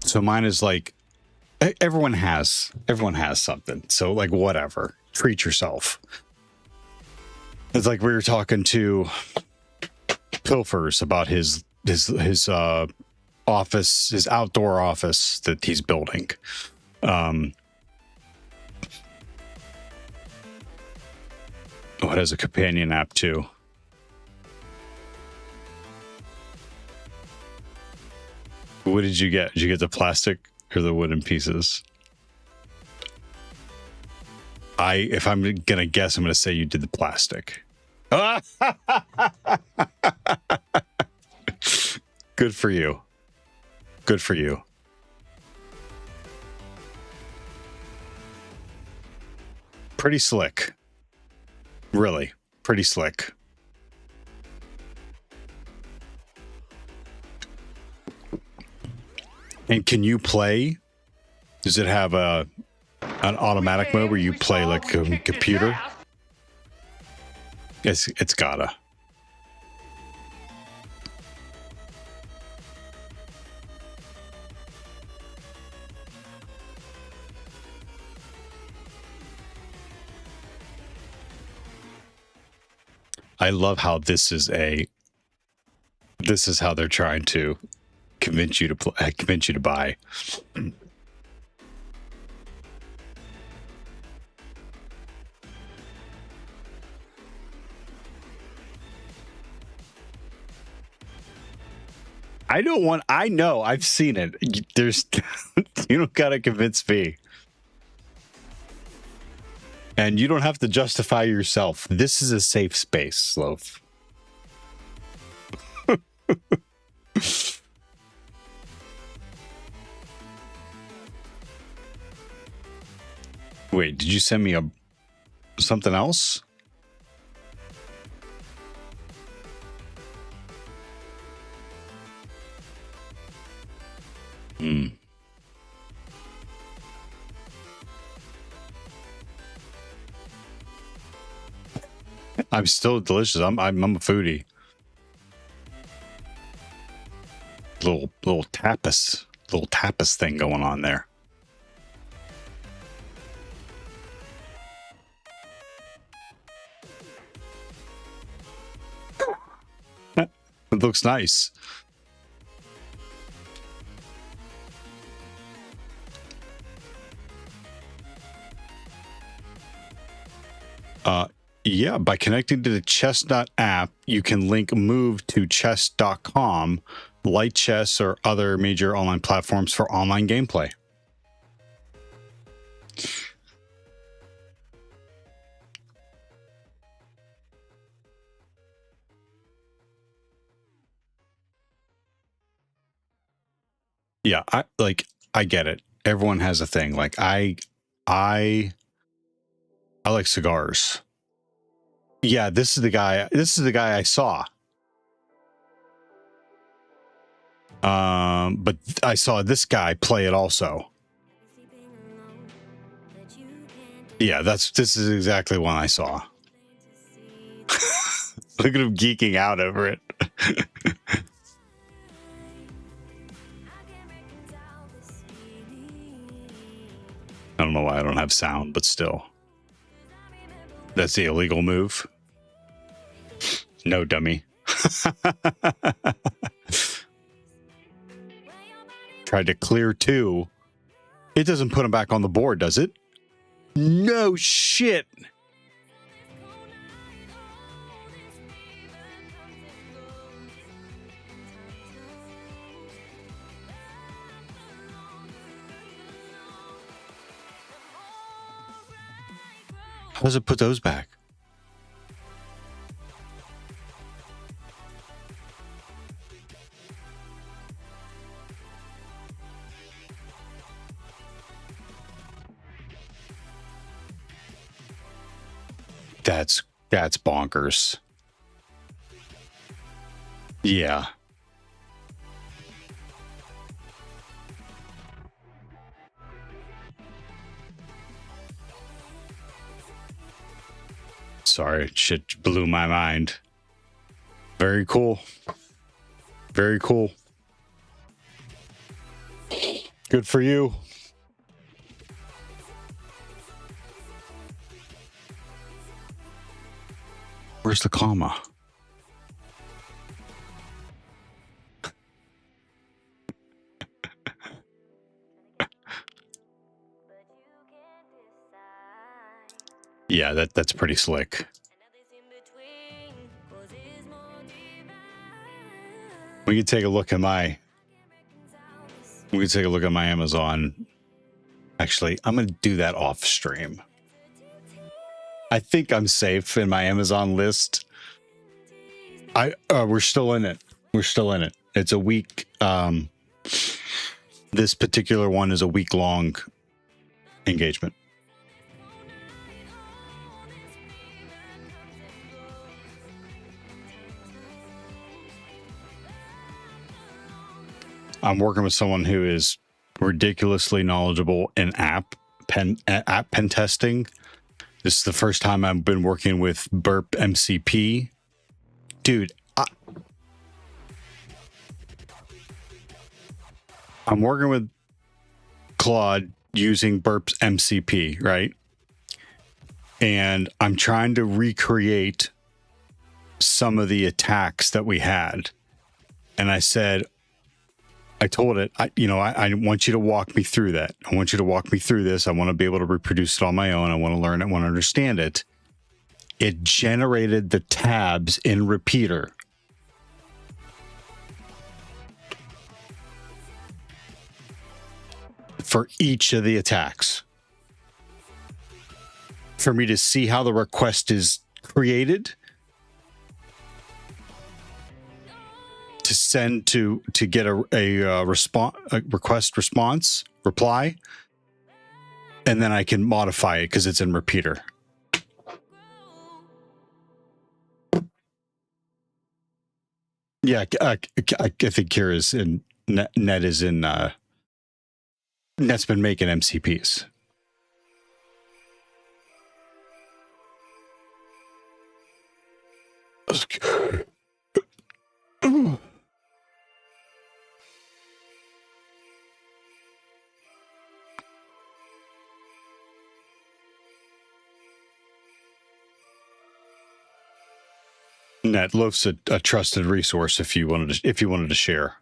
so mine is like, everyone has something. So like, whatever, treat yourself. It's like we were talking to Pilfers about his office, his outdoor office that he's building. It has a companion app too. What did you get? Did you get the plastic or the wooden pieces? If I'm gonna guess, I'm gonna say you did the plastic. Good for you. Good for you. Pretty slick. Really, pretty slick. And can you play? Does it have an automatic mode where you play like a computer? It's gotta. I love how this is how they're trying to convince you to buy. I know, I've seen it. There's, you don't gotta convince me. And you don't have to justify yourself. This is a safe space, Loaf. Wait, did you send me something else? I'm still delicious. I'm a foodie. Little tapas thing going on there. It looks nice. Yeah, by connecting to the Chestnut app, you can link Move to chess.com, Light Chess, or other major online platforms for online gameplay. Yeah, I get it. Everyone has a thing. Like I like cigars. Yeah, this is the guy I saw. But I saw this guy play it also. Yeah, this is exactly one I saw. Look at him geeking out over it. I don't know why I don't have sound, but still. That's the illegal move. No, dummy. Tried to clear two. It doesn't put him back on the board, does it? No shit. How does it put those back? That's bonkers. Yeah. Sorry, shit blew my mind. Very cool. Very cool. Good for you. Where's the comma? Yeah, that's pretty slick. We can take a look at my Amazon. Actually, I'm gonna do that off stream. I think I'm safe in my Amazon list. We're still in it. We're still in it. It's a week. This particular one is a week-long engagement. I'm working with someone who is ridiculously knowledgeable in app pen testing. This is the first time I've been working with Burp MCP. Dude, I'm working with Claude using Burp's MCP, right? And I'm trying to recreate some of the attacks that we had. And I told it, I want you to walk me through that. I want you to walk me through this. I want to be able to reproduce it on my own. I want to learn it. I want to understand it. It generated the tabs in repeater. For each of the attacks. For me to see how the request is created. To send to get a request response reply, and then I can modify it because it's in repeater. Yeah, I think Kira's in net is in net's been making MCPs. NetLoaf's a trusted resource if you wanted to share.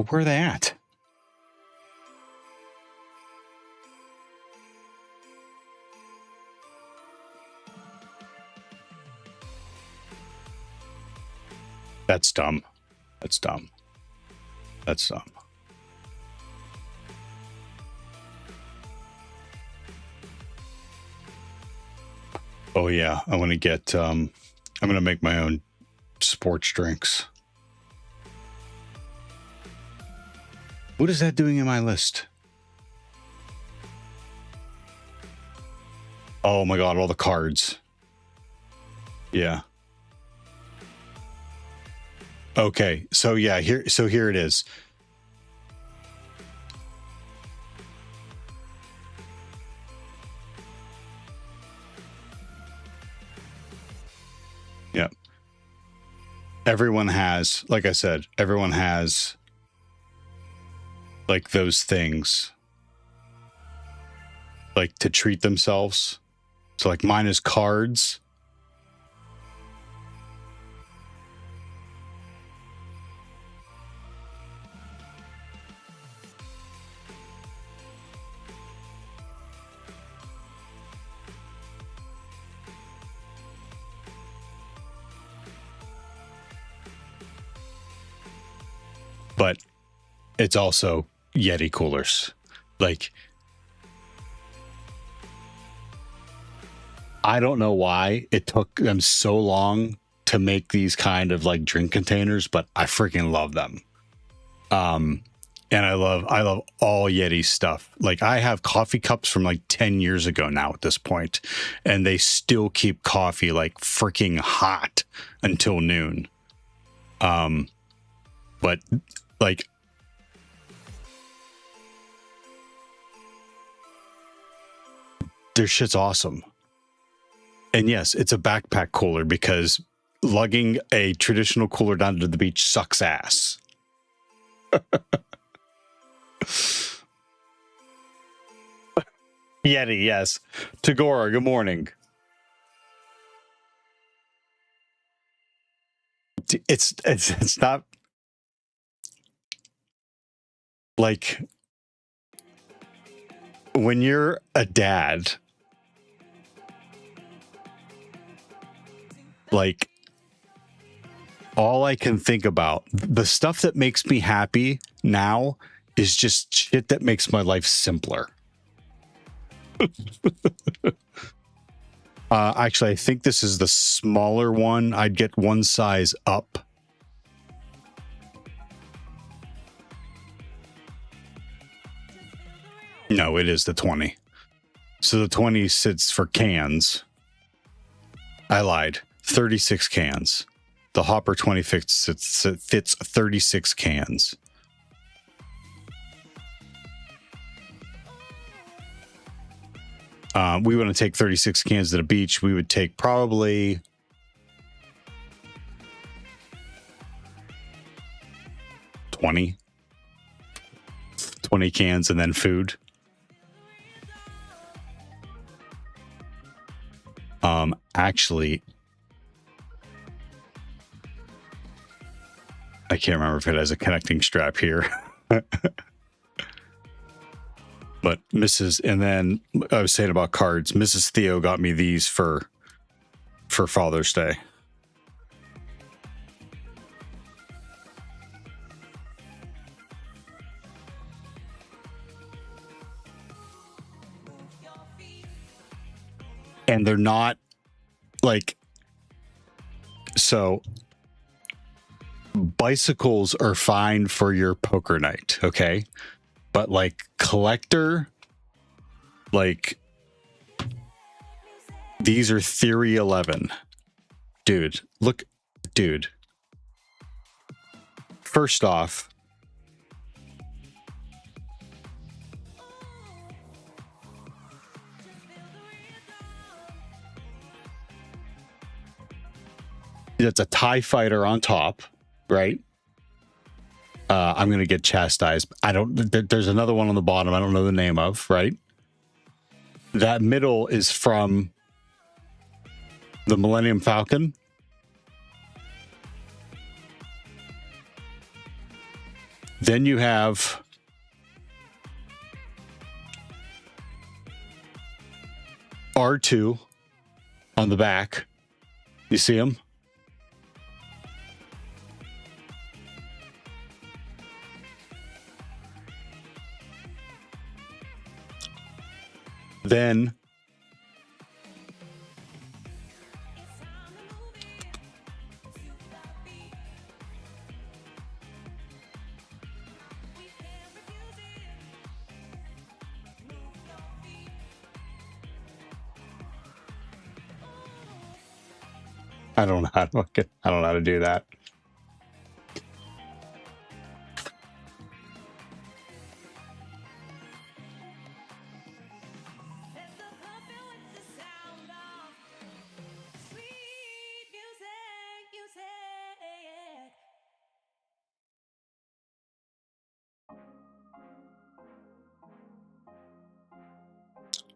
Where are they at? That's dumb. That's dumb. That's dumb. Oh yeah, I want to get. I'm going to make my own sports drinks. What is that doing in my list? Oh my god, all the cards. Yeah. Okay, so yeah, here it is. Yeah. Everyone has, like I said, everyone has like those things like to treat themselves. So like mine is cards. but it's also Yeti coolers. Like, I don't know why it took them so long to make these kind of like drink containers, but I freaking love them. And I love all Yeti stuff. Like, I have coffee cups from like 10 years ago now at this point, and they still keep coffee like freaking hot until noon. But like, their shit's awesome. And yes, it's a backpack cooler because lugging a traditional cooler down to the beach sucks ass. Yeti, yes. Tagora, good morning. It's not like when you're a dad, like, all I can think about, the stuff that makes me happy now is just shit that makes my life simpler. Actually, I think this is the smaller one. I'd get one size up. No, it is the 20. So the 20 sits for cans. I lied. 36 cans. The Hopper 20 fits 36 cans. We want to take 36 cans to the beach. We would take probably 20 cans and then food. Actually, I can't remember if it has a connecting strap here. But and then I was saying about cards, Mrs. Theo got me these for Father's Day. And they're not like, so bicycles are fine for your poker night, okay? But like collector, like, these are Theory 11. Dude, look, dude. First off, that's a TIE fighter on top, right? I'm going to get chastised. There's another one on the bottom I don't know the name of, right? That middle is from the Millennium Falcon. Then you have R2 on the back. You see him? Then I don't know how to do that.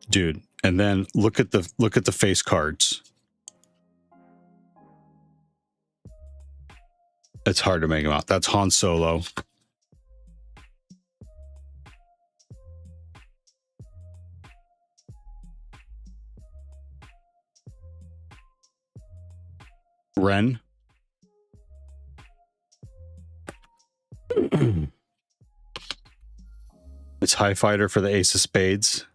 Dude, and then look at the face cards. It's hard to make them out. That's Han Solo. Ren. It's High Fighter for the Ace of Spades.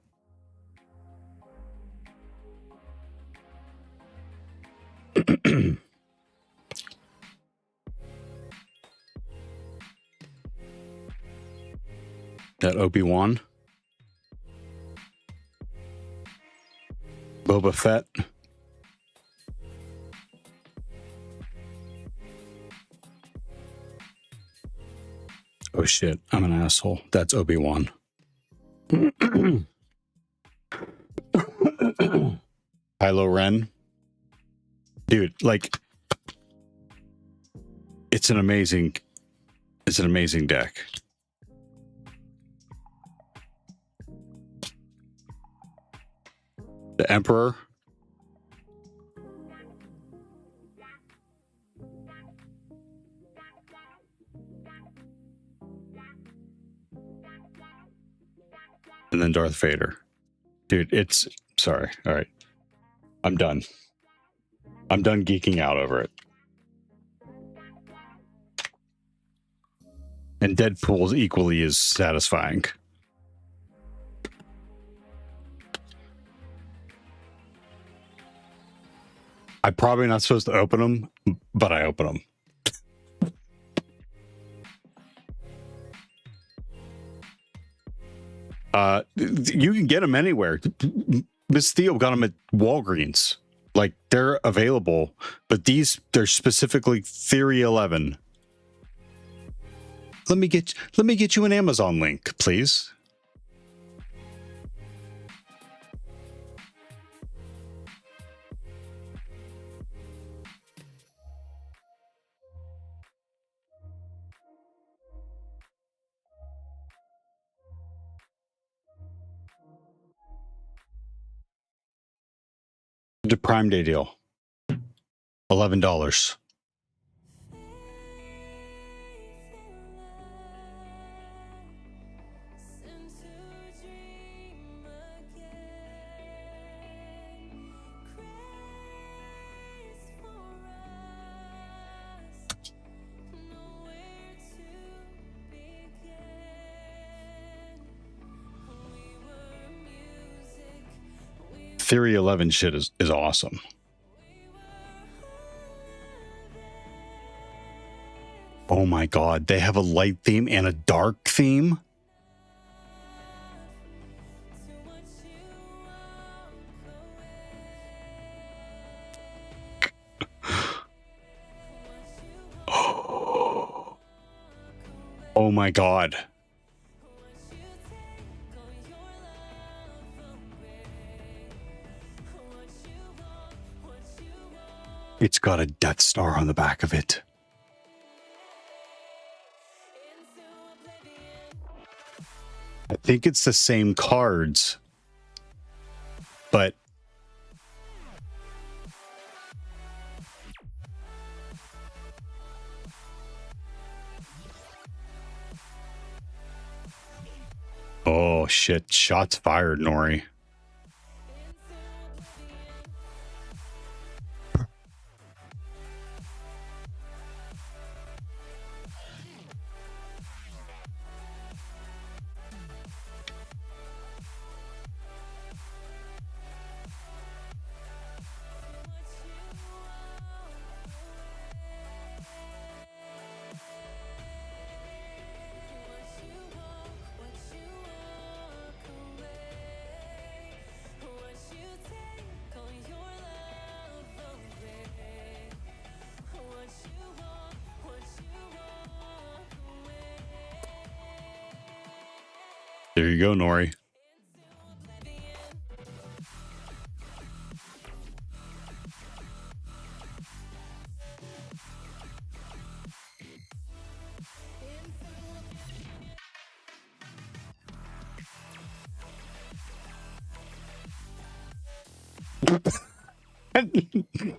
That Obi-Wan. Boba Fett. Oh shit, I'm an asshole. That's Obi-Wan. Kylo Ren. Dude, like it's an amazing deck. The Emperor. And then Darth Vader. Dude, it's sorry. All right. I'm done. I'm done geeking out over it. And Deadpool's equally as satisfying. I'm probably not supposed to open them, but I open them. You can get them anywhere. Miss Theo got them at Walgreens. Like they're available, but they're specifically Theory 11. Let me get you an Amazon link, please. The Prime Day deal. $11. Theory 11 shit is awesome. Oh my god, they have a light theme and a dark theme? Oh my god. It's got a Death Star on the back of it. I think it's the same cards, but oh shit, shots fired, Nori. There you go, Nori.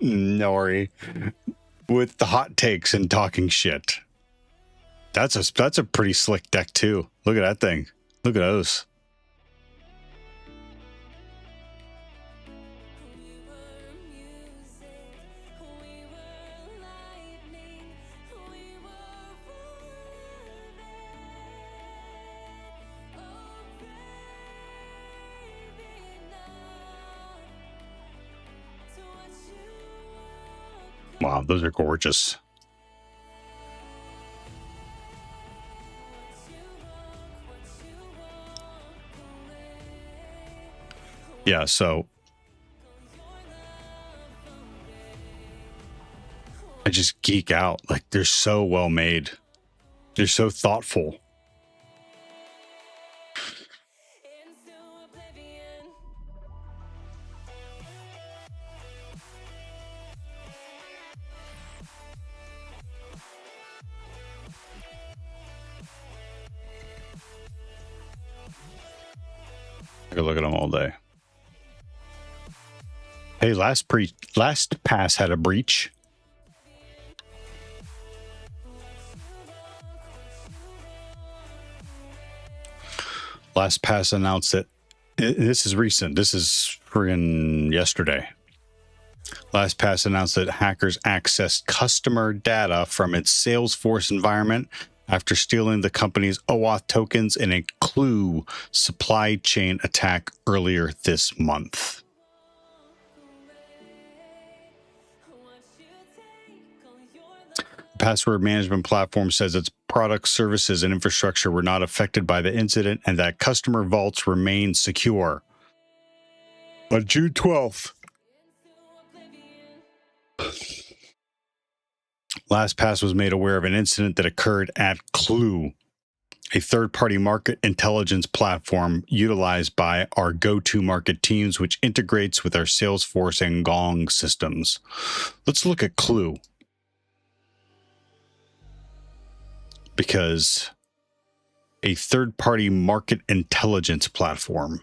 Nori with the hot takes and talking shit. That's a pretty slick deck too. Look at that thing. Look at those. Wow, those are gorgeous. Yeah, so I just geek out. Like, they're so well made. They're so thoughtful. into oblivion. I could look at them all day. Hey, last pass had a breach. Last pass announced that this is recent. This is friggin' yesterday. LastPass announced that hackers accessed customer data from its Salesforce environment after stealing the company's OAuth tokens in a Clue supply chain attack earlier this month. The password management platform says its products, services, and infrastructure were not affected by the incident and that customer vaults remain secure. On June 12th, LastPass was made aware of an incident that occurred at Clue, a third-party market intelligence platform utilized by our go-to-market teams, which integrates with our Salesforce and Gong systems. Let's look at Clue, because a third-party market intelligence platform.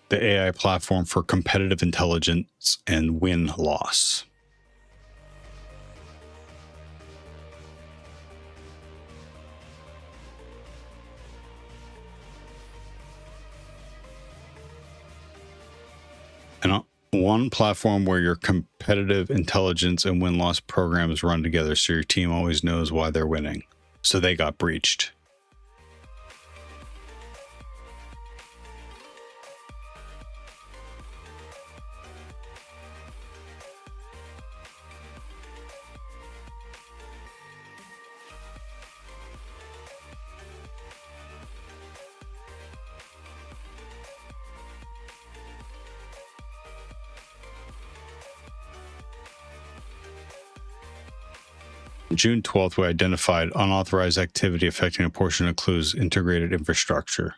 The AI platform for competitive intelligence and win-loss. And one platform where your competitive intelligence and win-loss programs run together so your team always knows why they're winning. So they got breached. June 12th, we identified unauthorized activity affecting a portion of Clue's integrated infrastructure.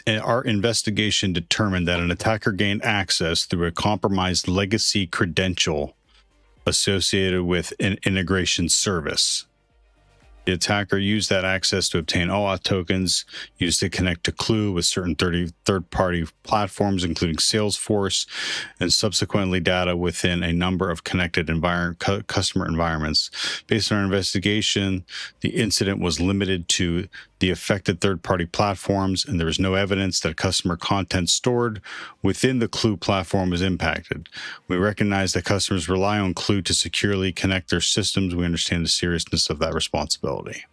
Our investigation determined that an attacker gained access through a compromised legacy credential associated with an integration service. The attacker used that access to obtain OAuth tokens used to connect to Clue with certain third-party platforms, including Salesforce, and subsequently data within a number of connected customer environments. Based on our investigation, the incident was limited to the affected third-party platforms, and there was no evidence that customer content stored within the Clue platform was impacted. We recognize that customers rely on Clue to securely connect their systems. We understand the seriousness of that responsibility.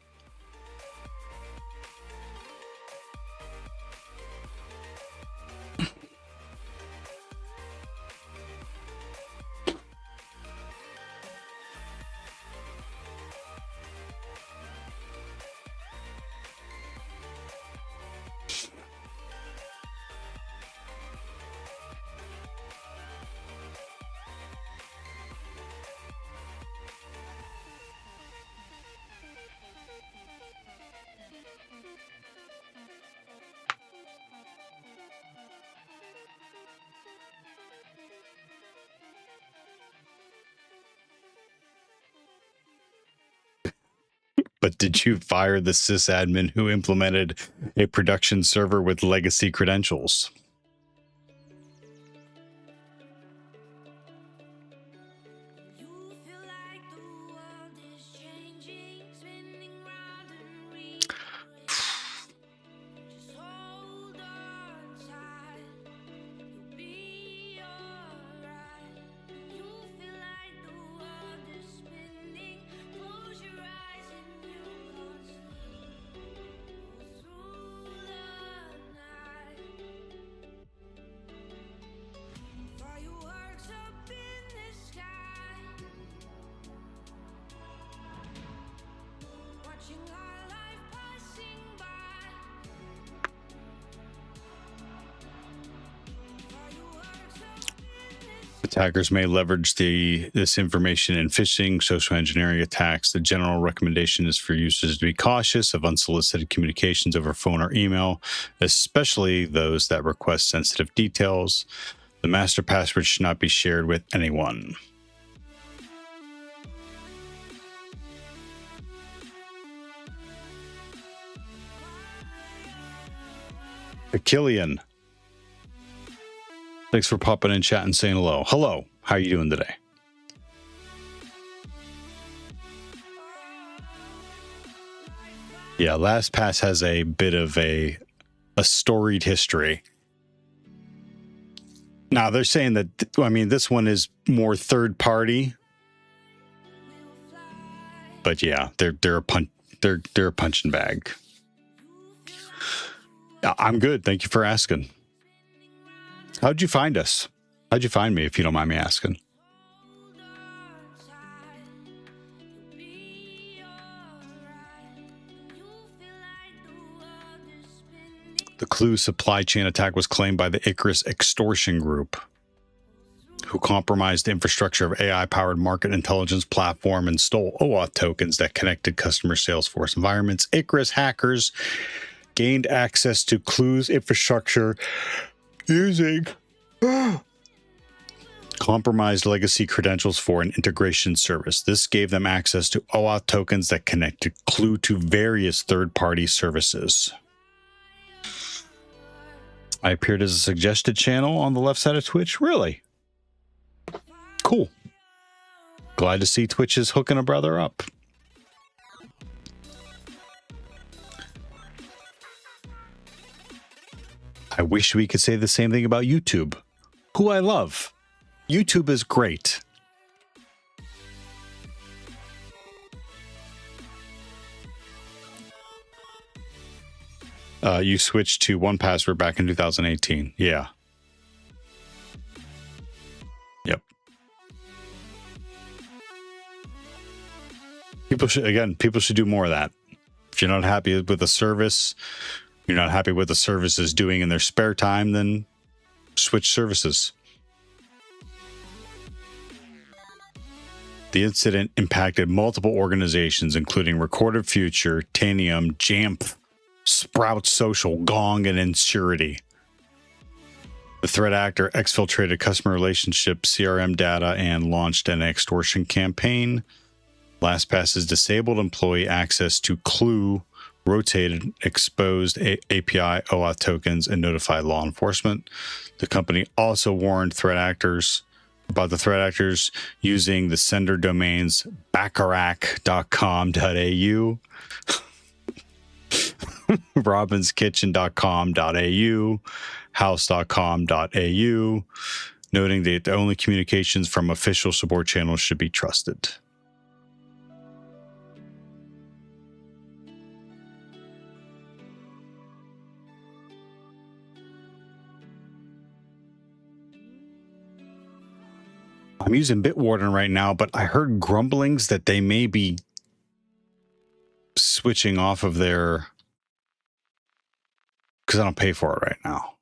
but did you fire the sysadmin who implemented a production server with legacy credentials? You feel like the world is changing, spinning round and rearranging. Just hold on tight, you'll be alright. You feel like the world is spinning, close your eyes and you can't sleep. Through the night, fireworks up in the sky, watching our life passing by. Fireworks up in the Attackers may leverage this information in phishing, social engineering attacks. The general recommendation is for users to be cautious of unsolicited communications over phone or email, especially those that request sensitive details. The master password should not be shared with anyone. Achillian. Thanks for popping in chat and saying hello. Hello. How are you doing today? Yeah, LastPass has a bit of a storied history. Now they're saying that, I mean, this one is more third party, but yeah, they're a punching bag. I'm good. Thank you for asking. How'd you find us? How'd you find me, if you don't mind me asking? The Clue supply chain attack was claimed by the Icarus extortion group, who compromised infrastructure of AI-powered market intelligence platform and stole OAuth tokens that connected customer Salesforce environments. Icarus hackers gained access to Clue's infrastructure using compromised legacy credentials for an integration service. This gave them access to OAuth tokens that connected Clue to various third-party services. I appeared as a suggested channel on the left side of Twitch. Really? Cool. Glad to see Twitch is hooking a brother up. I wish we could say the same thing about YouTube, who I love. YouTube is great. You switched to 1Password back in 2018. Yeah. Yep. People should do more of that. If you're not happy with the service, you're not happy with what the service is doing in their spare time, then switch services. The incident impacted multiple organizations, including Recorded Future, Tanium, Jamf, Sprout Social, Gong, and Insurity. The threat actor exfiltrated customer relationship CRM data and launched an extortion campaign. LastPass's disabled employee access to Clue, rotated exposed API OAuth tokens, and notified law enforcement. The company also warned about the threat actors using the sender domains bacharach.com.au, robinskitchen.com.au, house.com.au, noting that only communications from official support channels should be trusted. I'm using Bitwarden right now, but I heard grumblings that they may be switching off of their, because I don't pay for it right now.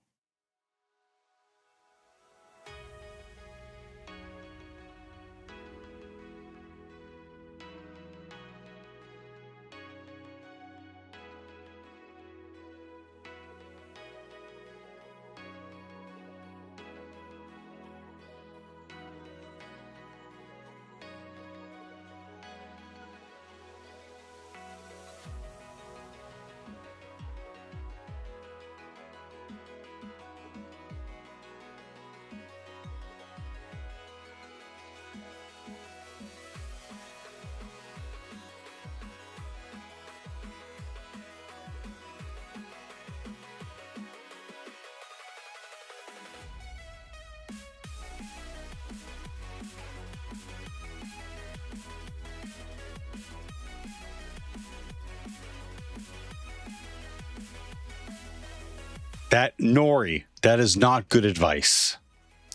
That Nori, that is not good advice.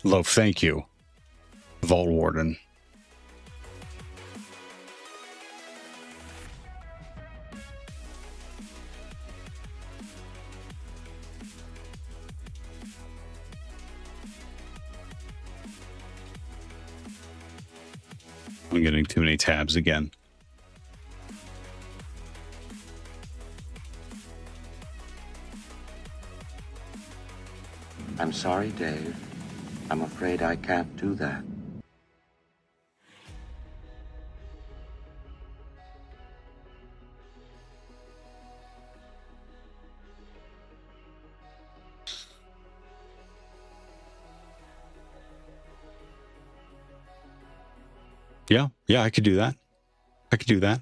Loaf, thank you. Vault Warden. I'm getting too many tabs again. I'm sorry, Dave. I'm afraid I can't do that. Yeah, I could do that. I could do that.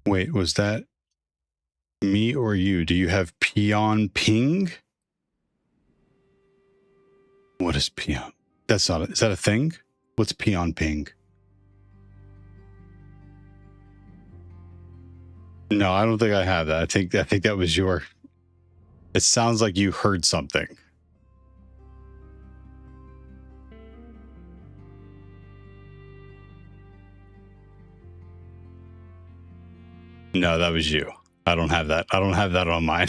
Wait, was that me or you? Do you have peon ping? What is peon? That's not. Is that a thing? What's peon ping? No, I don't think I have that. I think that was your. It sounds like you heard something. No, that was you. I don't have that. I don't have that on mine.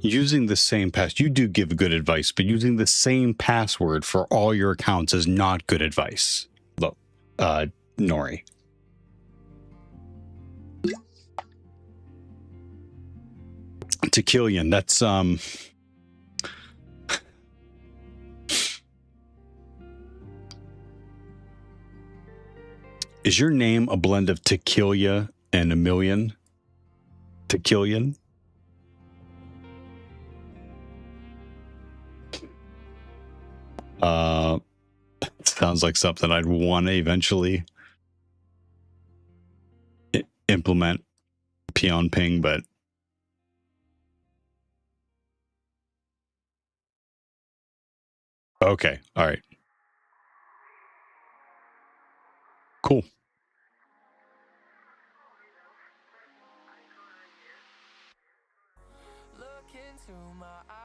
Using the same pass, you do give good advice, but using the same password for all your accounts is not good advice. Look, Nori. Tequilian, that's Is your name a blend of tequila and a million? Tequilian? Sounds like something I'd want to eventually implement Peon Ping, but okay. All right. Cool.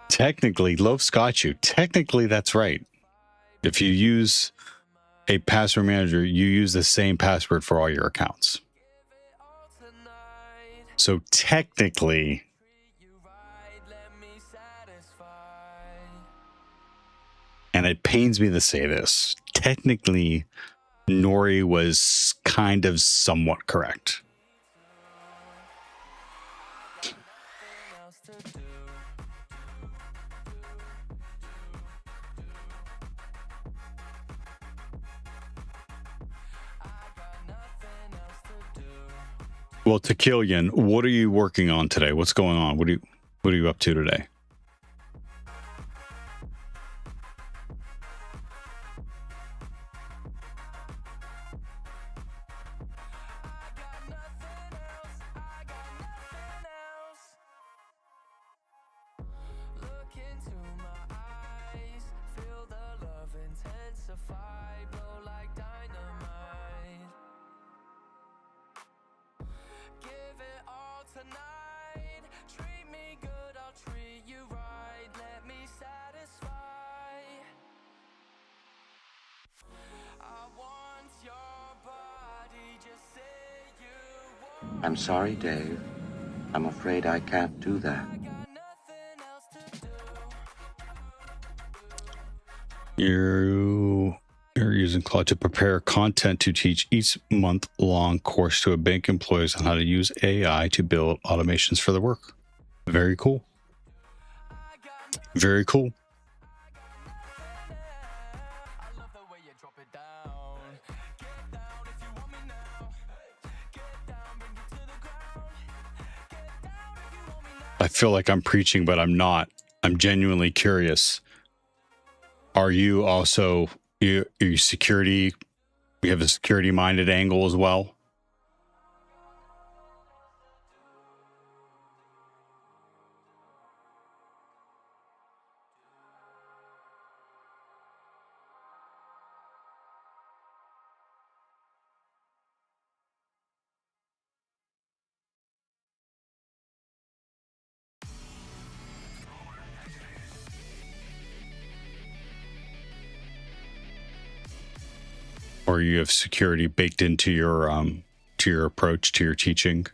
Technically, Loaf's got you. Technically, that's right. If you use a password manager, you use the same password for all your accounts. So technically, and it pains me to say this, technically, Nori was kind of somewhat correct. Well, Tequilian, what are you working on today? What's going on? What are you up to today? I'm sorry, Dave. I'm afraid I can't do that. You're using Claude to prepare content to teach each month-long course to a bank employees on how to use AI to build automations for the work. Very cool. Very cool. I feel like I'm preaching, but I'm not. I'm genuinely curious. Are you also you security? You have a security-minded angle as well? Or you have security baked into your approach to your teaching?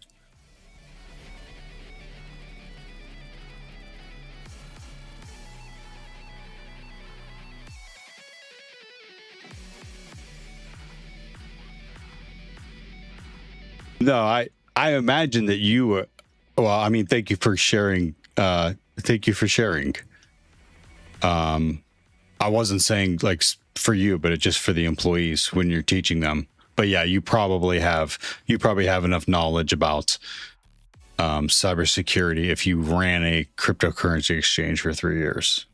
No, I imagine that you well, I mean, thank you for sharing. Thank you for sharing. I wasn't saying like for you, but it's just for the employees when you're teaching them. But yeah, you probably have enough knowledge about cybersecurity if you ran a cryptocurrency exchange for 3 years.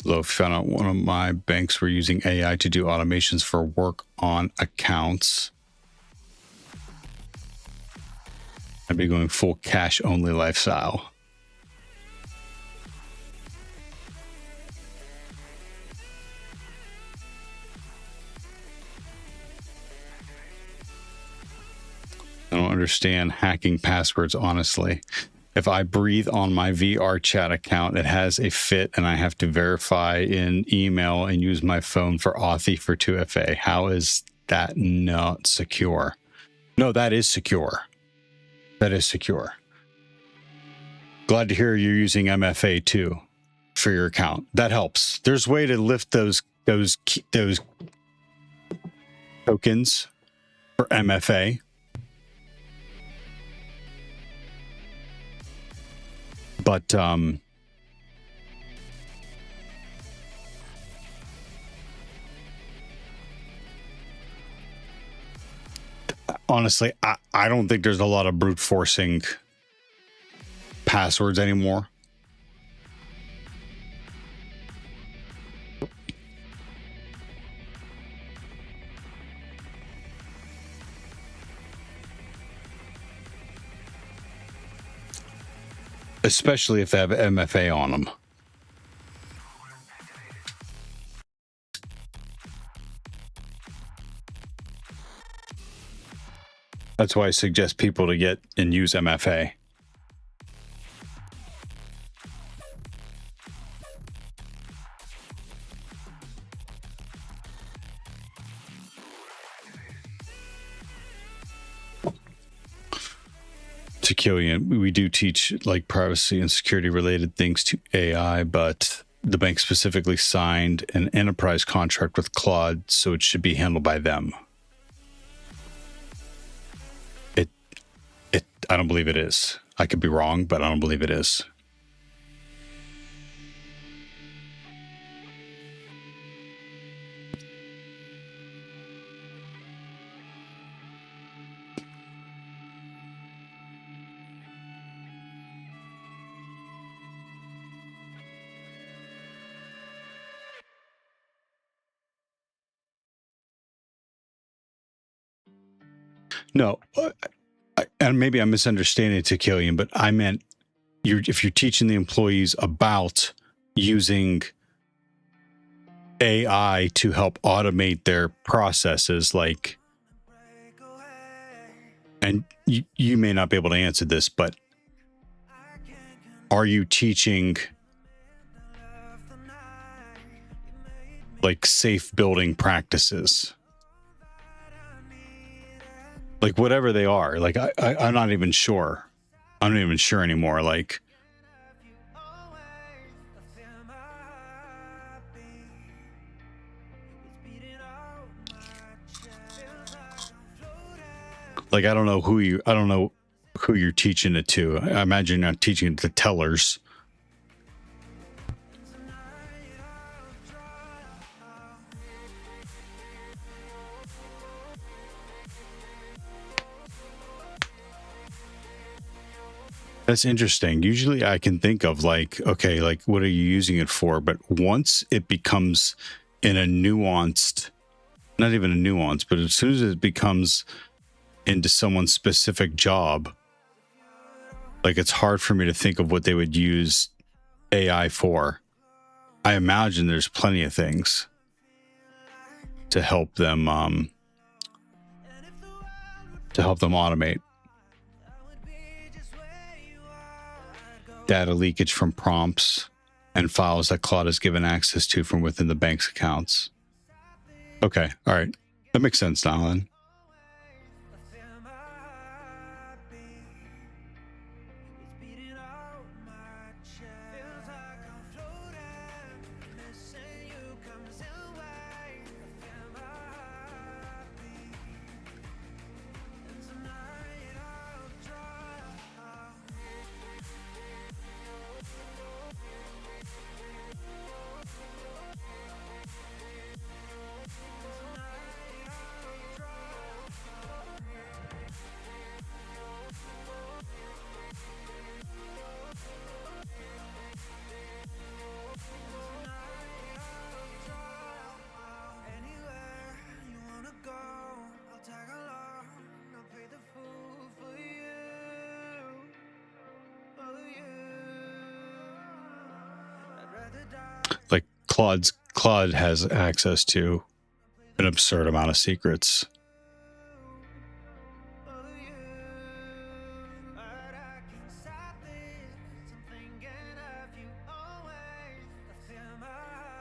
Loaf found out one of my banks were using AI to do automations for work on accounts. I'd be going full cash only lifestyle. I don't understand hacking passwords, honestly. If I breathe on my VR chat account, it has a fit and I have to verify in email and use my phone for Authy for 2FA. How is that not secure? No, that is secure. That is secure. Glad to hear you're using MFA too for your account. That helps. There's a way to lift those tokens for MFA. But honestly, I don't think there's a lot of brute forcing passwords anymore. Especially if they have MFA on them. That's why I suggest people to get and use MFA. To Killian, we do teach like privacy and security related things to AI, but the bank specifically signed an enterprise contract with Claude, so it should be handled by them. I don't believe it is. I could be wrong, but I don't believe it is. No, and maybe I'm misunderstanding it to Killian, but I meant if you're teaching the employees about using AI to help automate their processes, like, and you may not be able to answer this, but are you teaching like safe building practices? Like whatever they are, like I'm not even sure. I'm not even sure anymore. Like, I don't know who you're teaching it to. I imagine you're not teaching it to tellers. That's interesting. Usually I can think of like, okay, like what are you using it for? But once it becomes in a nuanced, not even a nuance, but as soon as it becomes into someone's specific job, like it's hard for me to think of what they would use AI for. I imagine there's plenty of things to help them automate. Data leakage from prompts and files that Claude has given access to from within the bank's accounts. Okay, all right. That makes sense now then. Like Claude has access to an absurd amount of secrets.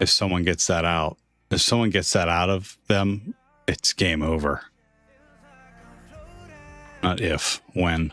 If someone gets that out of them, it's game over. Not if, when.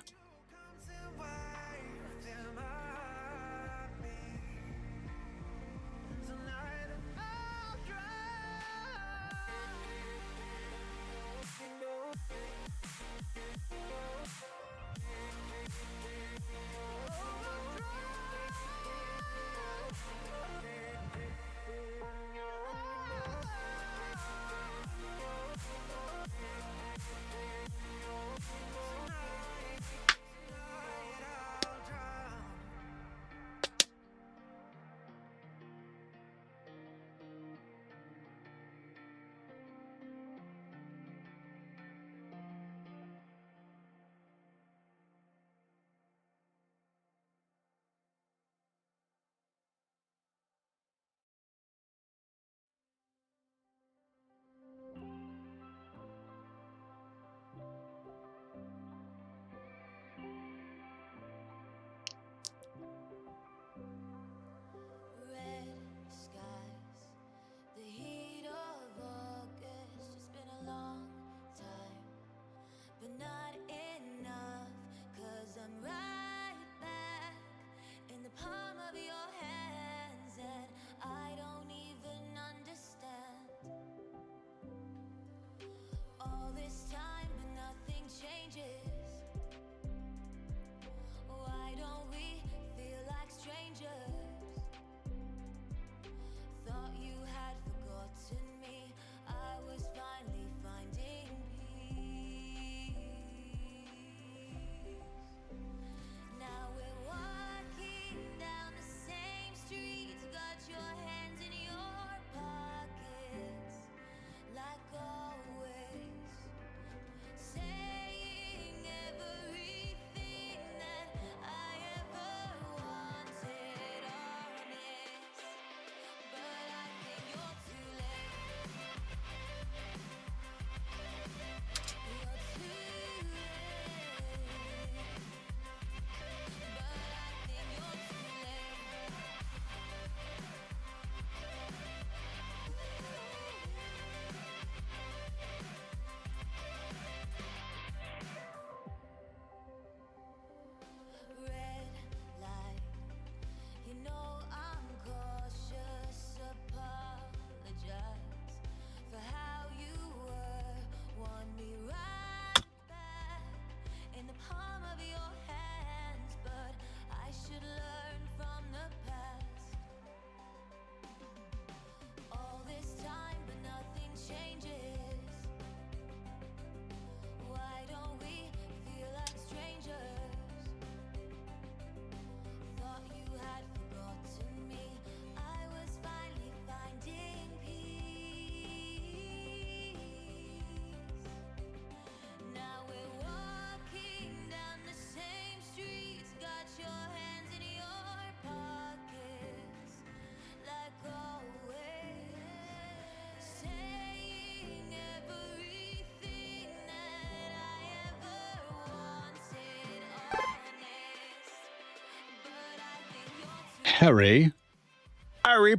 Harry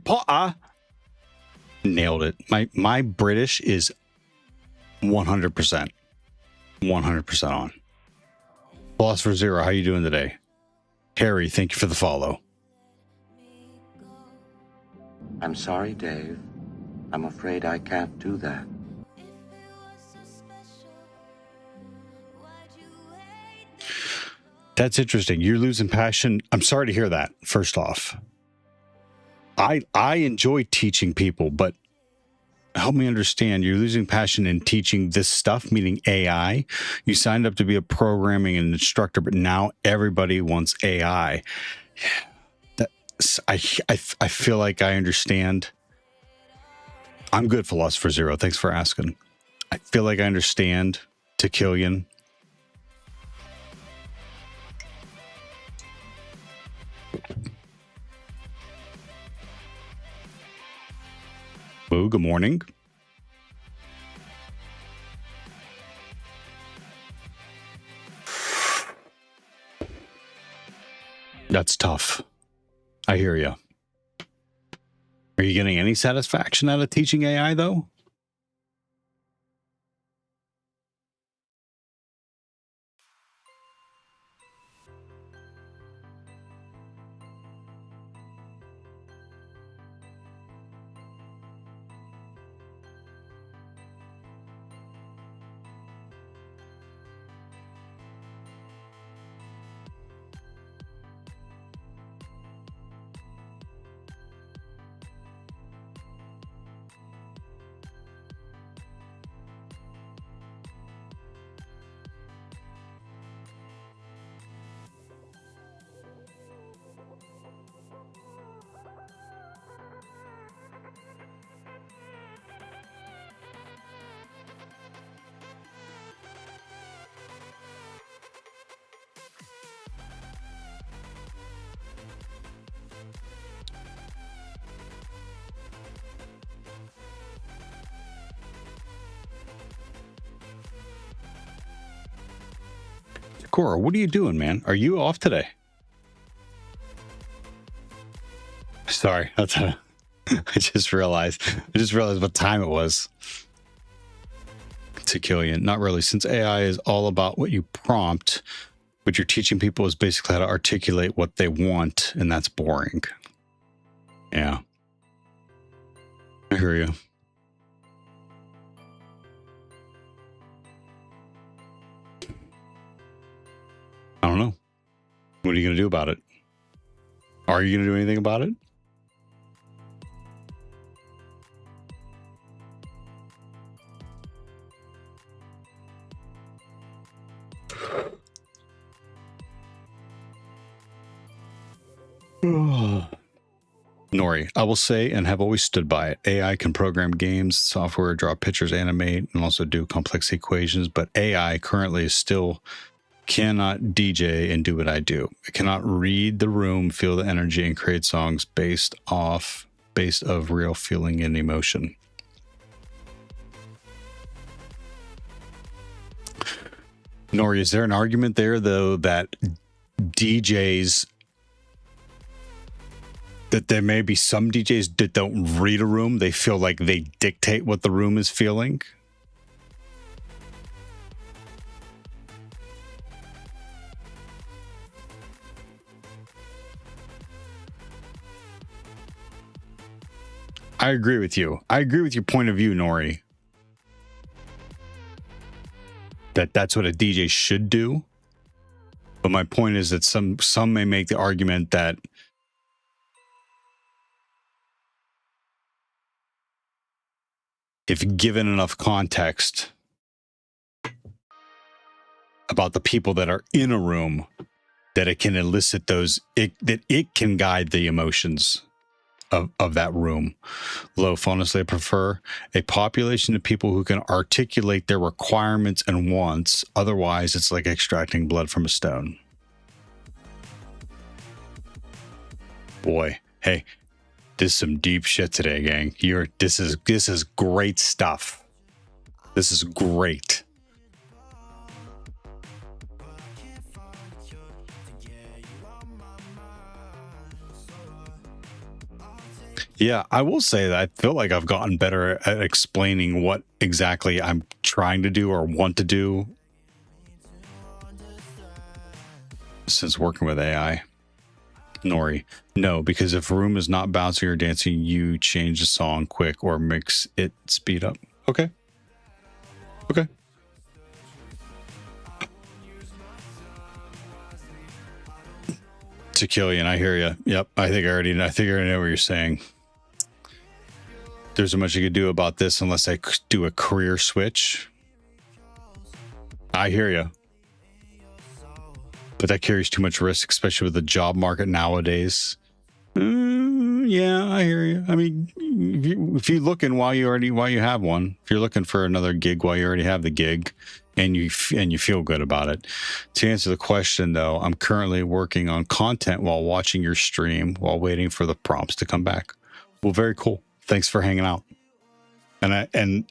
Potter. Nailed it. My British is 100%. 100% on. Philosopher Zero, how you doing today? Harry, thank you for the follow. I'm sorry, Dave. I'm afraid I can't do that. If it was so special, why'd you wait? That's interesting. You're losing passion. I'm sorry to hear that, first off. I enjoy teaching people, but help me understand, you're losing passion in teaching this stuff, meaning AI. You signed up to be a programming and instructor, but now everybody wants AI. I feel like I understand. I'm good, Philosopher Zero. Thanks for asking. I feel like I understand Tequilian. Boo, good morning. That's tough. I hear you. Are you getting any satisfaction out of teaching AI, though? Cora, what are you doing, man? Are you off today? Sorry, that's I just realized what time it was. Tequilian, not really, since AI is all about what you prompt. What you're teaching people is basically how to articulate what they want, and that's boring. Yeah, I hear you. I don't know. What are you going to do about it? Are you going to do anything about it? Nori, I will say and have always stood by it. AI can program games, software, draw pictures, animate, and also do complex equations, but AI currently is still cannot DJ and do what I do. It cannot read the room, feel the energy, and create songs based of real feeling and emotion. Nori, is there an argument there, though, that DJs, that there may be some DJs that don't read a room, they feel like they dictate what the room is feeling? I agree with you. I agree with your point of view, Nori. That's what a DJ should do. But my point is that some may make the argument that if given enough context about the people that are in a room, that it can elicit those, that it can guide the emotions of that room. Loaf, honestly, I prefer a population of people who can articulate their requirements and wants. Otherwise, it's like extracting blood from a stone. Boy, hey, this is some deep shit today, gang. This is great stuff. This is great. Yeah, I will say that I feel like I've gotten better at explaining what exactly I'm trying to do or want to do since working with AI. Nori, no, because if a room is not bouncing or dancing, you change the song quick or makes it speed up. Okay. Okay. Tequilian, I hear you. Yep, I think I already know what you're saying. There's not much you could do about this unless I do a career switch. I hear you. But that carries too much risk, especially with the job market nowadays. Yeah, I hear you. I mean, if you're looking while you have one, if you're looking for another gig while you already have the gig, and you feel good about it. To answer the question, though, I'm currently working on content while watching your stream while waiting for the prompts to come back. Well, very cool. Thanks for hanging out. And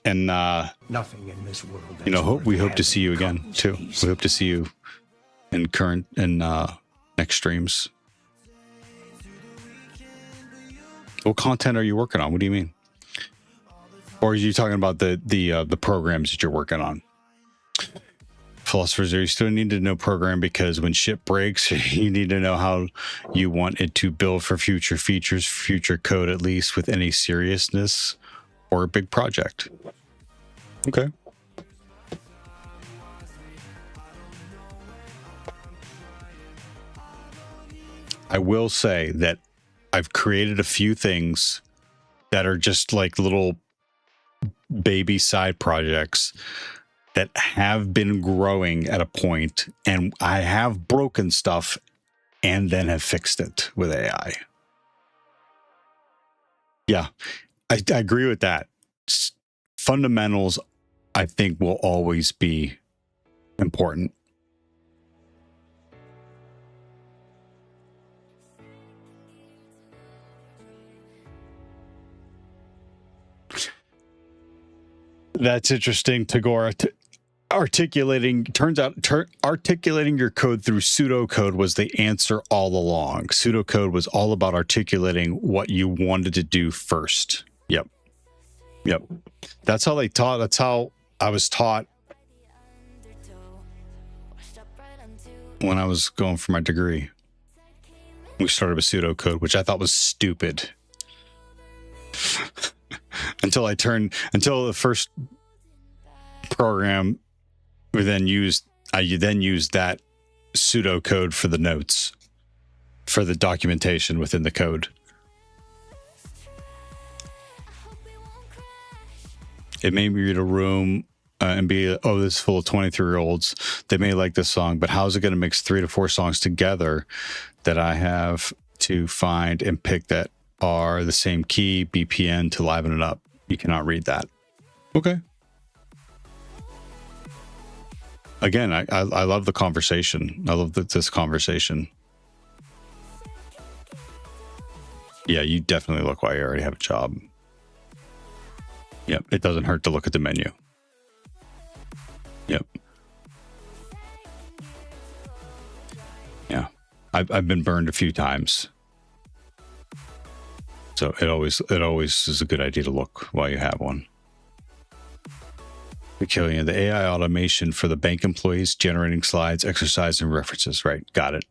Nothing in this world. We hope to see you again too. We hope to see you in next streams. What content are you working on? What do you mean? Or are you talking about the programs that you're working on? Philosophers, you still need to know program because when shit breaks, you need to know how you want it to build for future features, future code, at least with any seriousness or a big project. Okay. I will say that I've created a few things that are just like little baby side projects that have been growing at a point, and I have broken stuff and then have fixed it with AI. Yeah, I agree with that. Fundamentals, I think, will always be important. That's interesting, Tagore. Articulating your code through pseudocode was the answer all along. Pseudocode was all about articulating what you wanted to do first. Yep. That's how they taught. That's how I was taught when I was going for my degree. We started with pseudocode, which I thought was stupid. until the first program we then used that pseudocode for the notes, for the documentation within the code. It made me read a room and be, this is full of 23-year-olds. They may like this song, but how's it going to mix 3 to 4 songs together that I have to find and pick that are the same key, BPM to liven it up? You cannot read that. Okay. Again, I love the conversation. I love this conversation. Yeah, you definitely look like you already have a job. Yep, it doesn't hurt to look at the menu. Yep. Yeah, I've been burned a few times. So it always is a good idea to look while you have one. Killian, the AI automation for the bank employees generating slides, exercise, and references. Right, got it.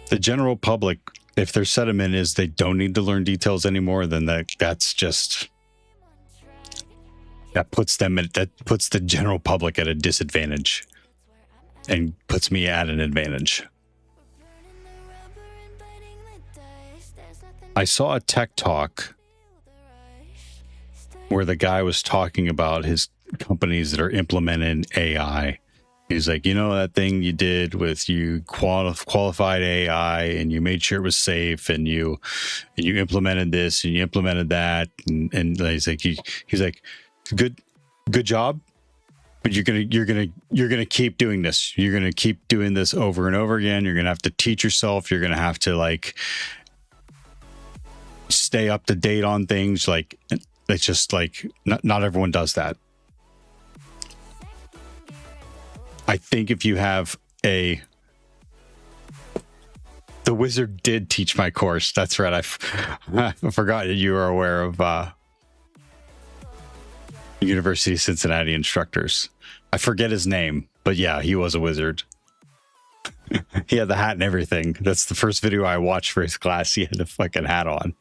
The general public, if their sentiment is they don't need to learn details anymore, then that's just... That puts the general public at a disadvantage and puts me at an advantage. I saw a tech talk where the guy was talking about his companies that are implementing AI. He's like, that thing you did with you qualified AI and you made sure it was safe and you implemented this and you implemented that. And he's like, good job, but you're gonna keep doing this. You're gonna keep doing this over and over again. You're gonna have to teach yourself. You're gonna have to stay up to date on things. Like, it's just like not everyone does that. I think if you have the wizard did teach my course. That's right. I forgot that you were aware of University of Cincinnati instructors. I forget his name, but yeah, he was a wizard. He had the hat and everything. That's the first video I watched for his class. He had the fucking hat on.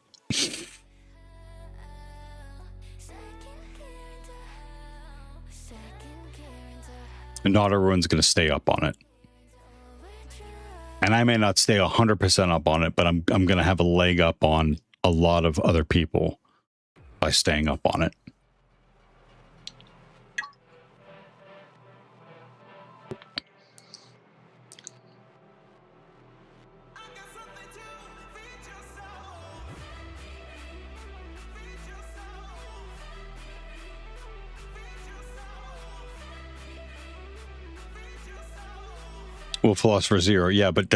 And not everyone's going to stay up on it. And I may not stay 100% up on it, but I'm going to have a leg up on a lot of other people by staying up on it. Well, Philosopher Zero, yeah, but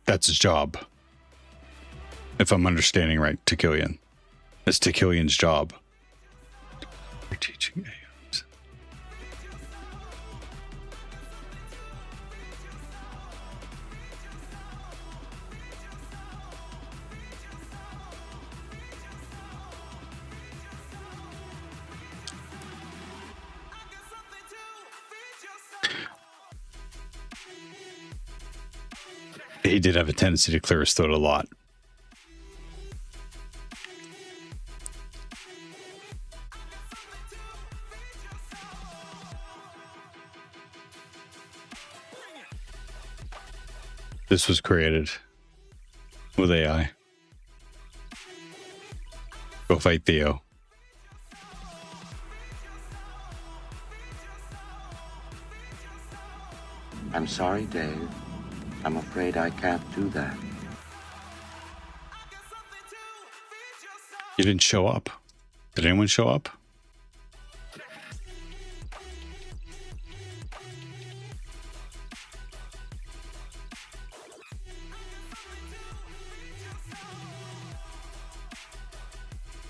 that's his job. If I'm understanding right, Tekillian. It's Tekillian's job. You're teaching AMs. He did have a tendency to clear his throat a lot. This was created with AI. Go fight Theo. I'm sorry, Dave. I'm afraid I can't do that. You didn't show up. Did anyone show up?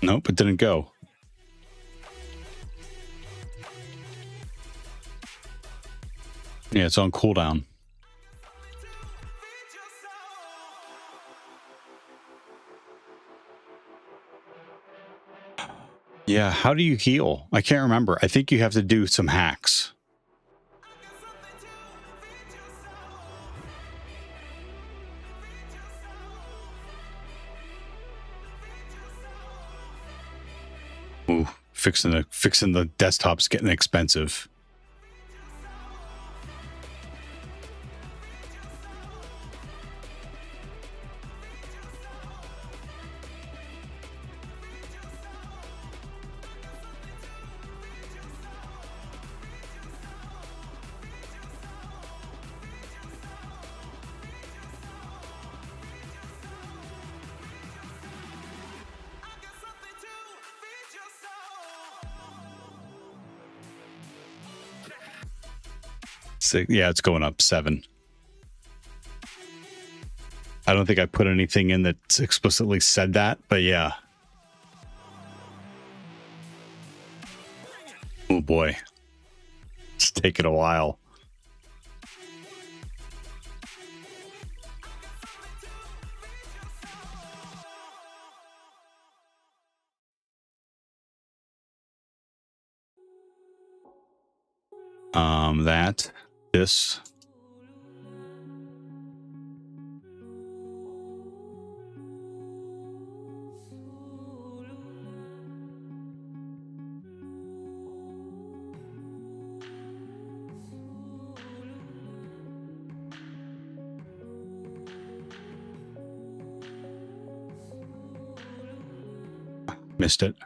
Nope, it didn't go. Yeah, it's on cooldown. Yeah, how do you heal? I can't remember. I think you have to do some hacks. Ooh, fixing the desktop's getting expensive. Yeah, it's going up 7. I don't think I put anything in that explicitly said that, but yeah. Oh boy. It's taken a while. This. Missed it.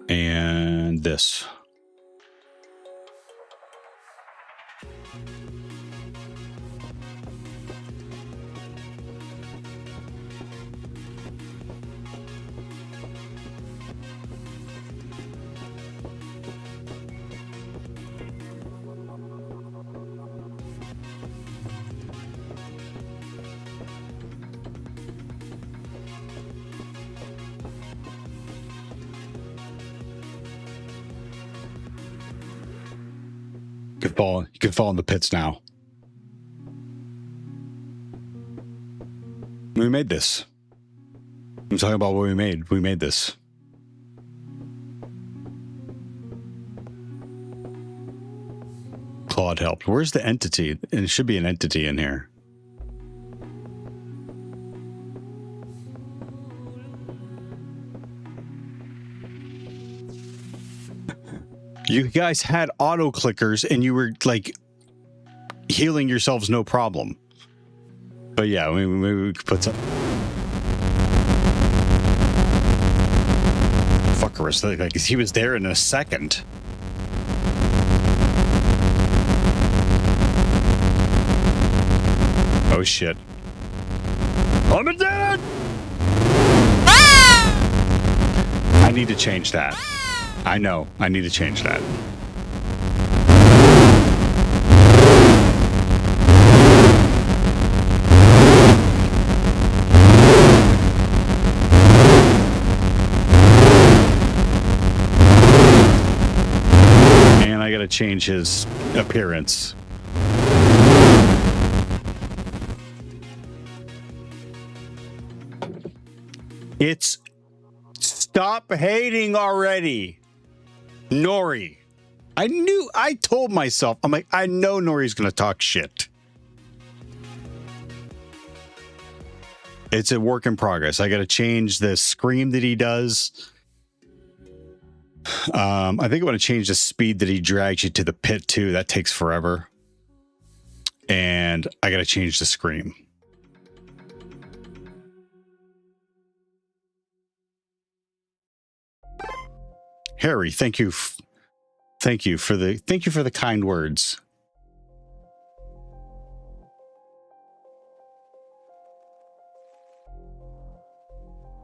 And this. You could fall in the pits now. We made this. I'm talking about what we made. We made this. Claude helped. Where's the entity? And it should be an entity in here. You guys had auto clickers and you were like healing yourselves no problem. But yeah, maybe we could put some. Fucker was like he was there in a second. Oh shit. I'm dead! I need to change that. I know. I need to change that. And I gotta change his appearance. It's... Stop hating already. Nori. I told myself, I'm like, I know Nori's gonna talk shit. It's a work in progress. I gotta change the scream that he does. I think I want to change the speed that he drags you to the pit too. That takes forever. And I gotta change the scream. Harry, thank you for the kind words.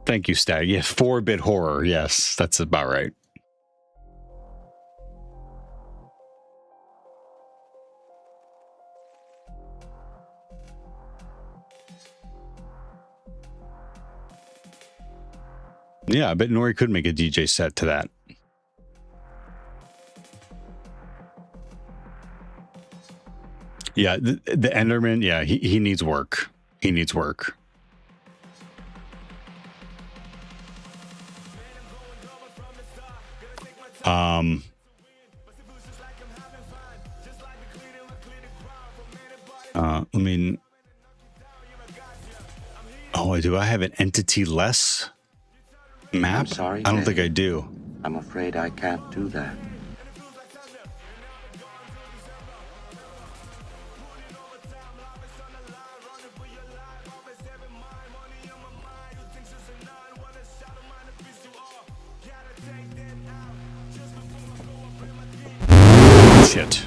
Thank you, Stag. Yeah, 4-bit horror. Yes, that's about right. Yeah, I bet Nori could make a DJ set to that. Yeah, the Enderman, yeah, he needs work. He needs work. I mean, oh, do I have an entity less map? I'm sorry, I don't think Dave. I do. I'm afraid I can't do that. Shit.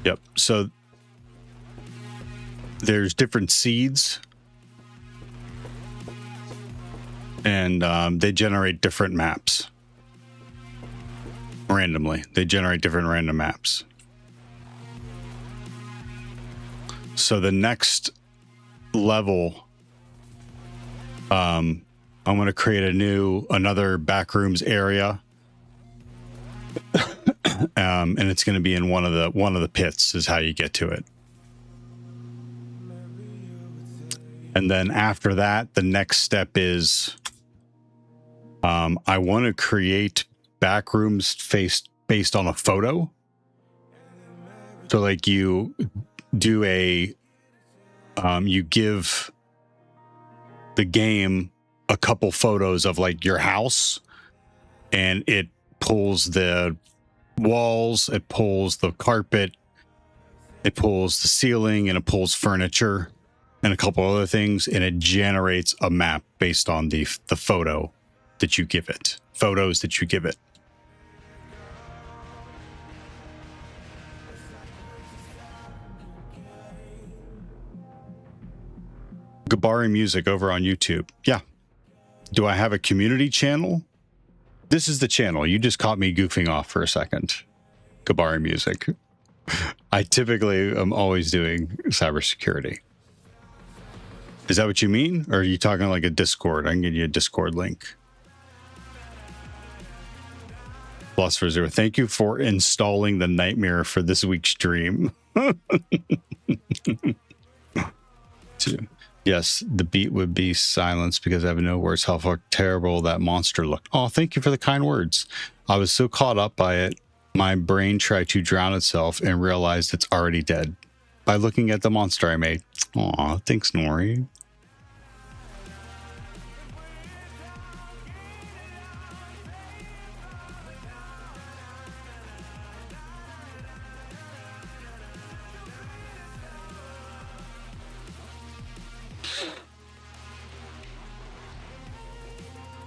Yep. So there's different seeds, and they generate different maps randomly. They generate different random maps. So the next level, I'm going to create another backrooms area. And it's going to be in one of the pits is how you get to it. And then after that, the next step is I want to create backrooms based on a photo. So like you do you give the game a couple photos of like your house, and it pulls the walls, it pulls the carpet, it pulls the ceiling, and it pulls furniture and a couple other things, and it generates a map based on the photo that you give it. Photos that you give it. Gabari Music over on YouTube. Yeah. Do I have a community channel? This is the channel. You just caught me goofing off for a second. Kabari music. I typically am always doing cybersecurity. Is that what you mean? Or are you talking like a Discord? I can give you a Discord link. Philosopher Zero, thank you for installing the nightmare for this week's stream. Yes, the beat would be silence because I have no words how terrible that monster looked. Oh, thank you for the kind words. I was so caught up by it, my brain tried to drown itself and realized it's already dead by looking at the monster I made. Aw, thanks, Nori.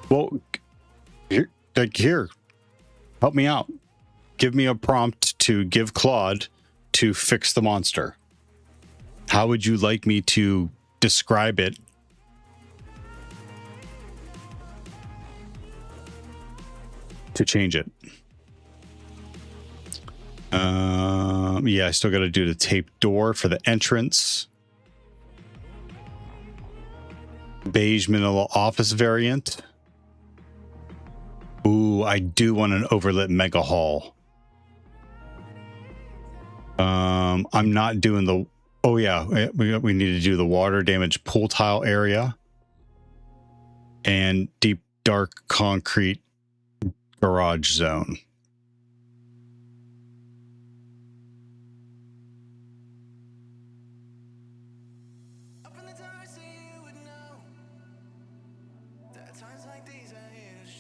Well, here, help me out. Give me a prompt to give Claude to fix the monster. How would you like me to describe it? To change it. Yeah, I still got to do the taped door for the entrance. Beige manila office variant. Ooh, I do want an overlit mega hall. I'm not doing the... Oh yeah, we need to do the water damage pool tile area. And deep dark concrete garage zone.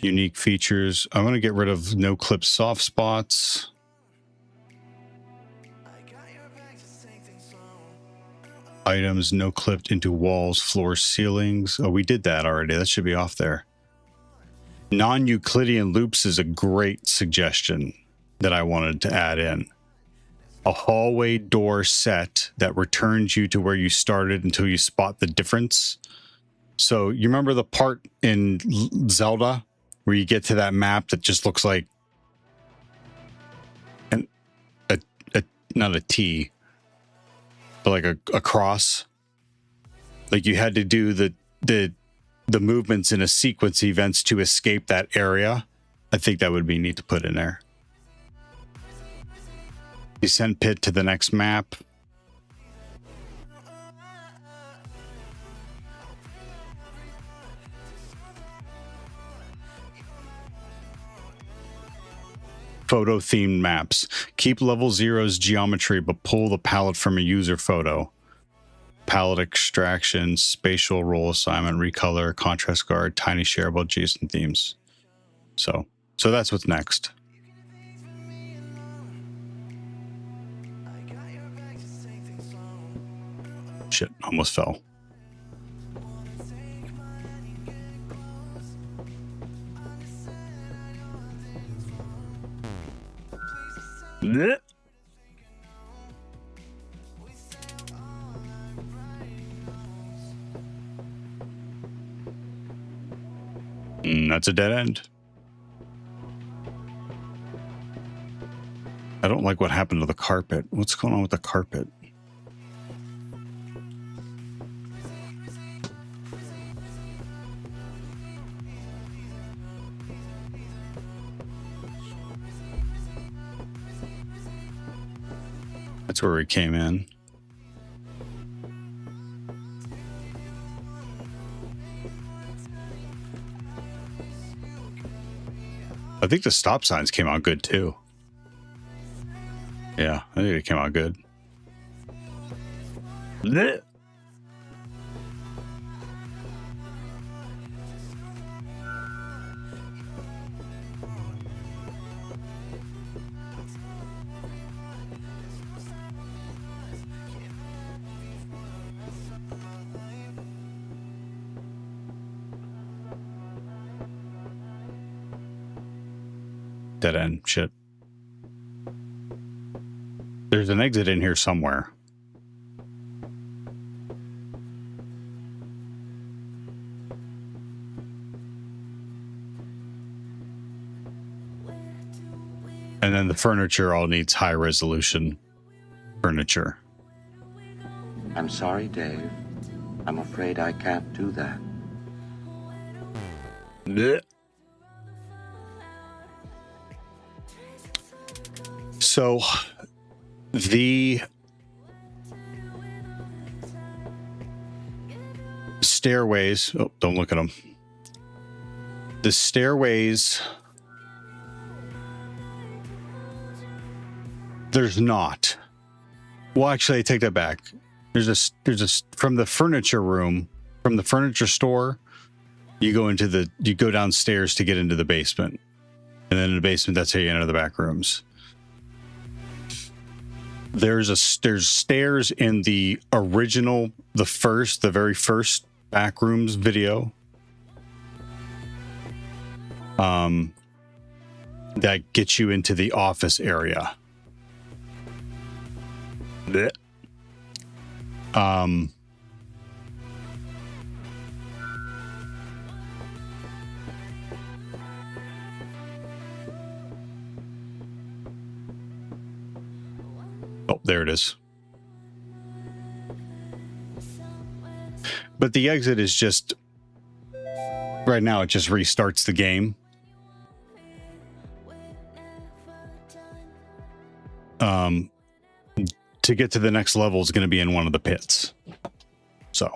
Unique features. I'm going to get rid of no clip soft spots. Items no clipped into walls, floors, ceilings. Oh, we did that already. That should be off there. Non-Euclidean loops is a great suggestion that I wanted to add in. A hallway door set that returns you to where you started until you spot the difference. So you remember the part in Zelda where you get to that map that just looks like not a T, but like a cross. Like you had to do the movements in a sequence events to escape that area. I think that would be neat to put in there. Descent pit to the next map. Photo themed maps. Keep level 0's geometry, but pull the palette from a user photo. Palette extraction, spatial role assignment, recolor, contrast guard, tiny shareable JSON themes. So that's what's next. Shit, almost fell. Blech. That's a dead end. I don't like what happened to the carpet. What's going on with the carpet? That's where we came in. I think the stop signs came out good too. Yeah, I think it came out good. Blech. Dead end. Shit. There's an exit in here somewhere. And then the furniture all needs high resolution furniture. I'm sorry, Dave. I'm afraid I can't do that. Blech. So the stairways, oh, don't look at them. The stairways, there's not. Well, actually, I take that back. There's a from the furniture room, from the furniture store, you go downstairs to get into the basement. And then in the basement, that's how you enter the back rooms. There's stairs in the original, the very first back rooms video. That gets you into the office area. Blech. Oh, there it is. But the exit is just, right now it just restarts the game. To get to the next level is going to be in one of the pits. So.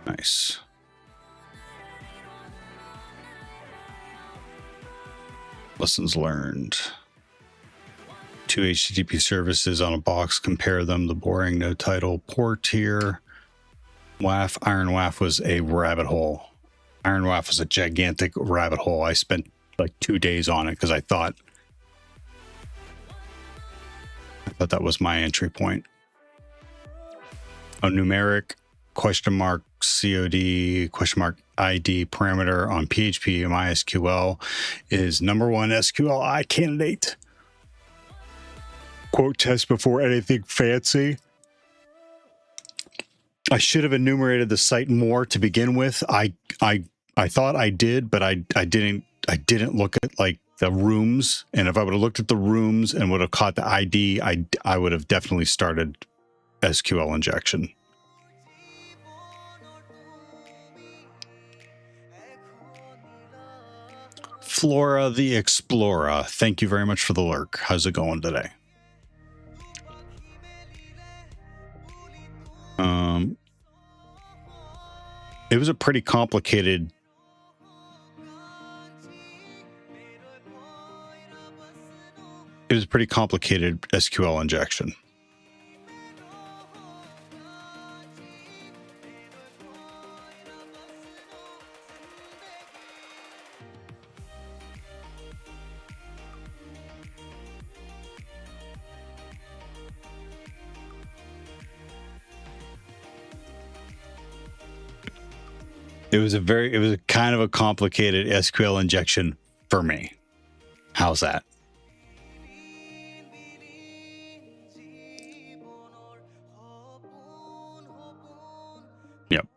Nice. Lessons learned. 2 HTTP services on a box. Compare them. The boring, no title, poor tier. WAF. Iron WAF was a rabbit hole. Iron WAF was a gigantic rabbit hole. I spent like 2 days on it because I thought that was my entry point. A numeric question mark COD question mark ID parameter on PHP and MySQL is #1 SQLI candidate. Quote test before anything fancy. I should have enumerated the site more to begin with. I thought I did, but I didn't look at like the rooms. And if I would have looked at the rooms and would have caught the ID, I would have definitely started SQL injection. Flora the Explorer, thank you very much for the lurk. How's it going today? It was a pretty complicated SQL injection. It was a kind of a complicated SQL injection for me. How's that? Yep.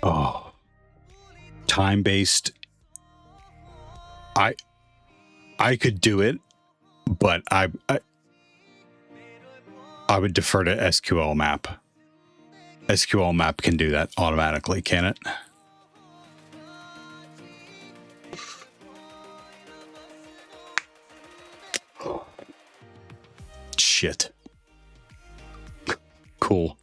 Oh. Time-based. I could do it, but I would defer to SQL map. SQL map can do that automatically, can it? Shit. Cool.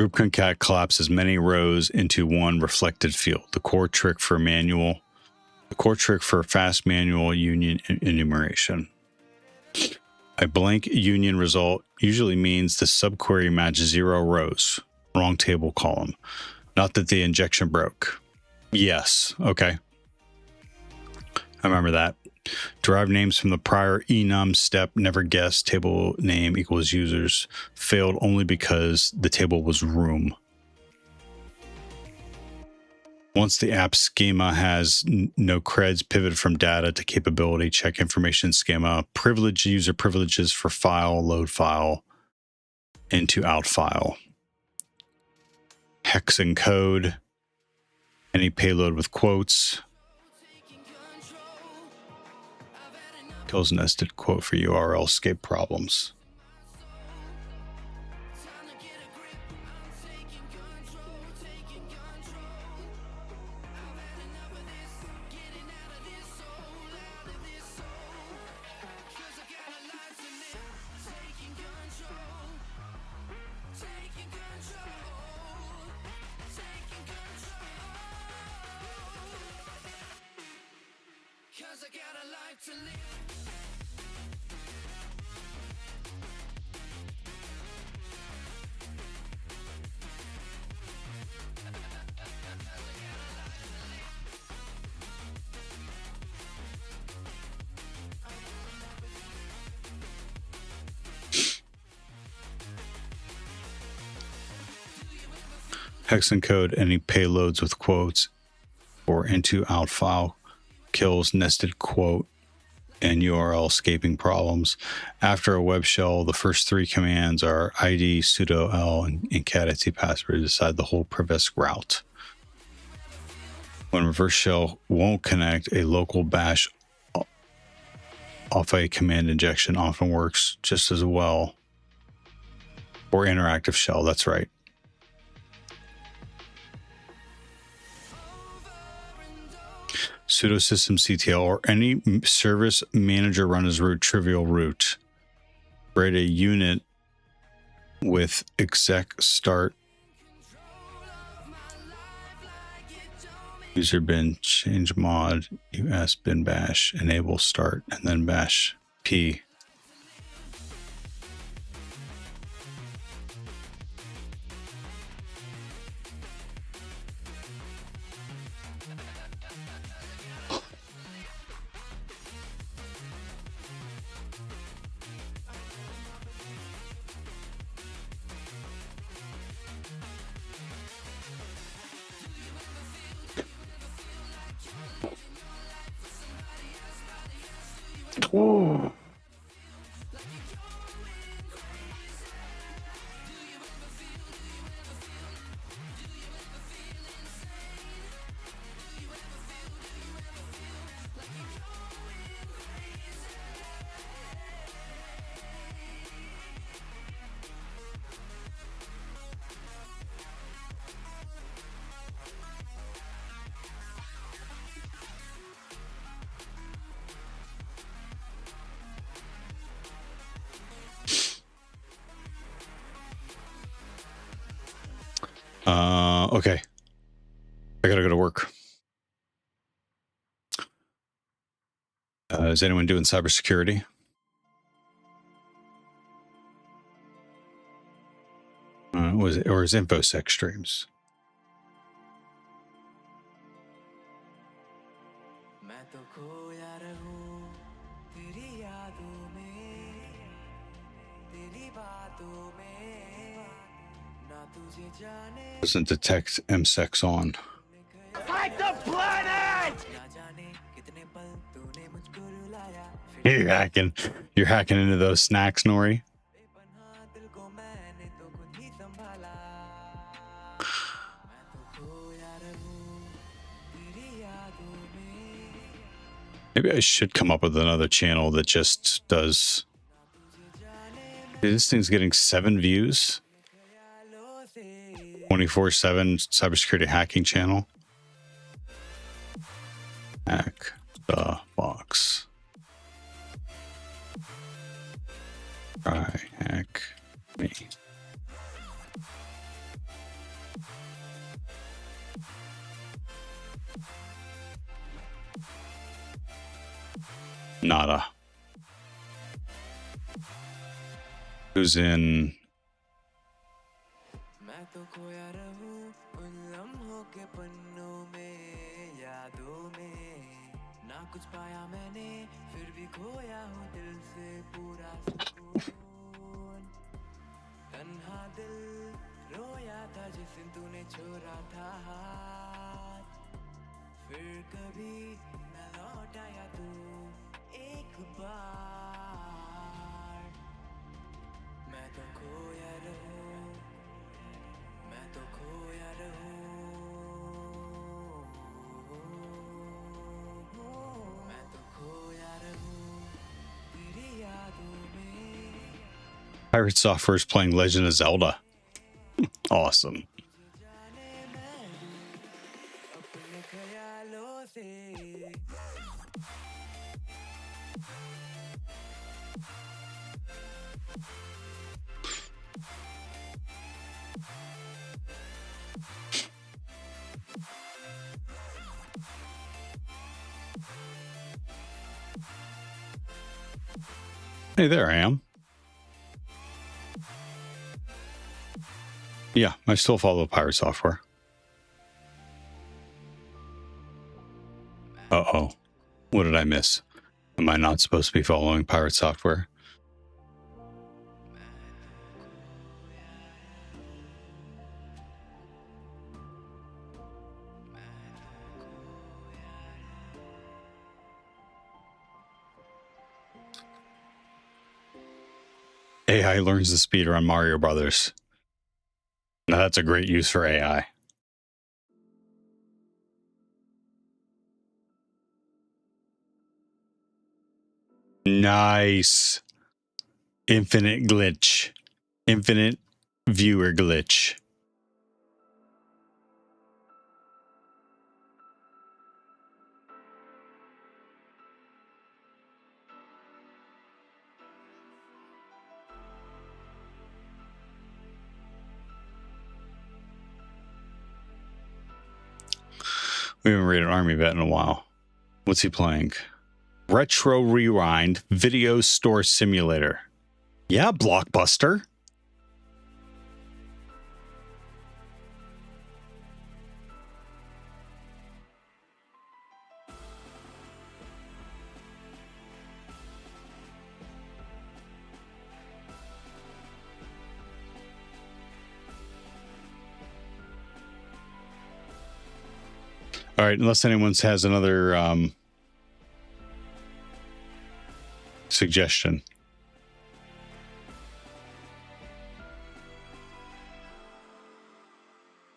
Group concat collapses many rows into one reflected field. The core trick for fast manual union enumeration. A blank union result usually means the subquery matches 0 rows. Wrong table column. Not that the injection broke. Yes. Okay. I remember that. Derive names from the prior enum step. Never guess. Table name equals users. Failed only because the table was room. Once the app schema has no creds, pivot from data to capability, check information schema, privilege user privileges for file, load file, into out file. Hex and code, any payload with quotes. Kills nested quote for URL escape problems. Hex and code any payloads with quotes or into out file. Kills nested quote and URL escaping problems. After a web shell, the first 3 commands are id, sudo l, and cat password to decide the whole privisk route. When reverse shell won't connect, a local bash off a command injection often works just as well. Or interactive shell, that's right. Sudo systemctl or any service manager run as root trivial root. Create a unit with exec start user bin change mod us bin bash enable start and then bash p. Oh. Okay. I gotta go to work. Is anyone doing cybersecurity? Or is InfoSec streams? Doesn't detect MSECs on. Fight the planet! You're hacking into those snacks, Nori. Maybe I should come up with another channel that just does. This thing's getting 7 views. 24/7 cybersecurity hacking channel. Hack the box. Try hack me. Nada. Who's in? मैं तो खोया रहूं उन लम्हों के पन्नों में यादों में ना कुछ पाया मैंने फिर भी खोया हूँ दिल से पूरा सुकून तन्हा दिल रोया था जिस दिन तूने छोड़ा था हाथ फिर कभी न लौट आया तू एक बार मैं तो खोया रहूं मैं तो खोया रहूं मैं तो खोया रहूं तेरी यादों में Pirate Software is playing Legend of Zelda. Awesome. जाने मैं दूं अपने ख्यालों से Hey, there I am. Yeah, I still follow Pirate Software. Uh-oh. What did I miss? Am I not supposed to be following Pirate Software? AI learns the speeder on Mario Brothers. Now that's a great use for AI. Nice. Infinite glitch. Infinite viewer glitch. We haven't rated Army Vet in a while. What's he playing? Retro Rewind Video Store Simulator. Yeah, Blockbuster. All right, unless anyone has another suggestion.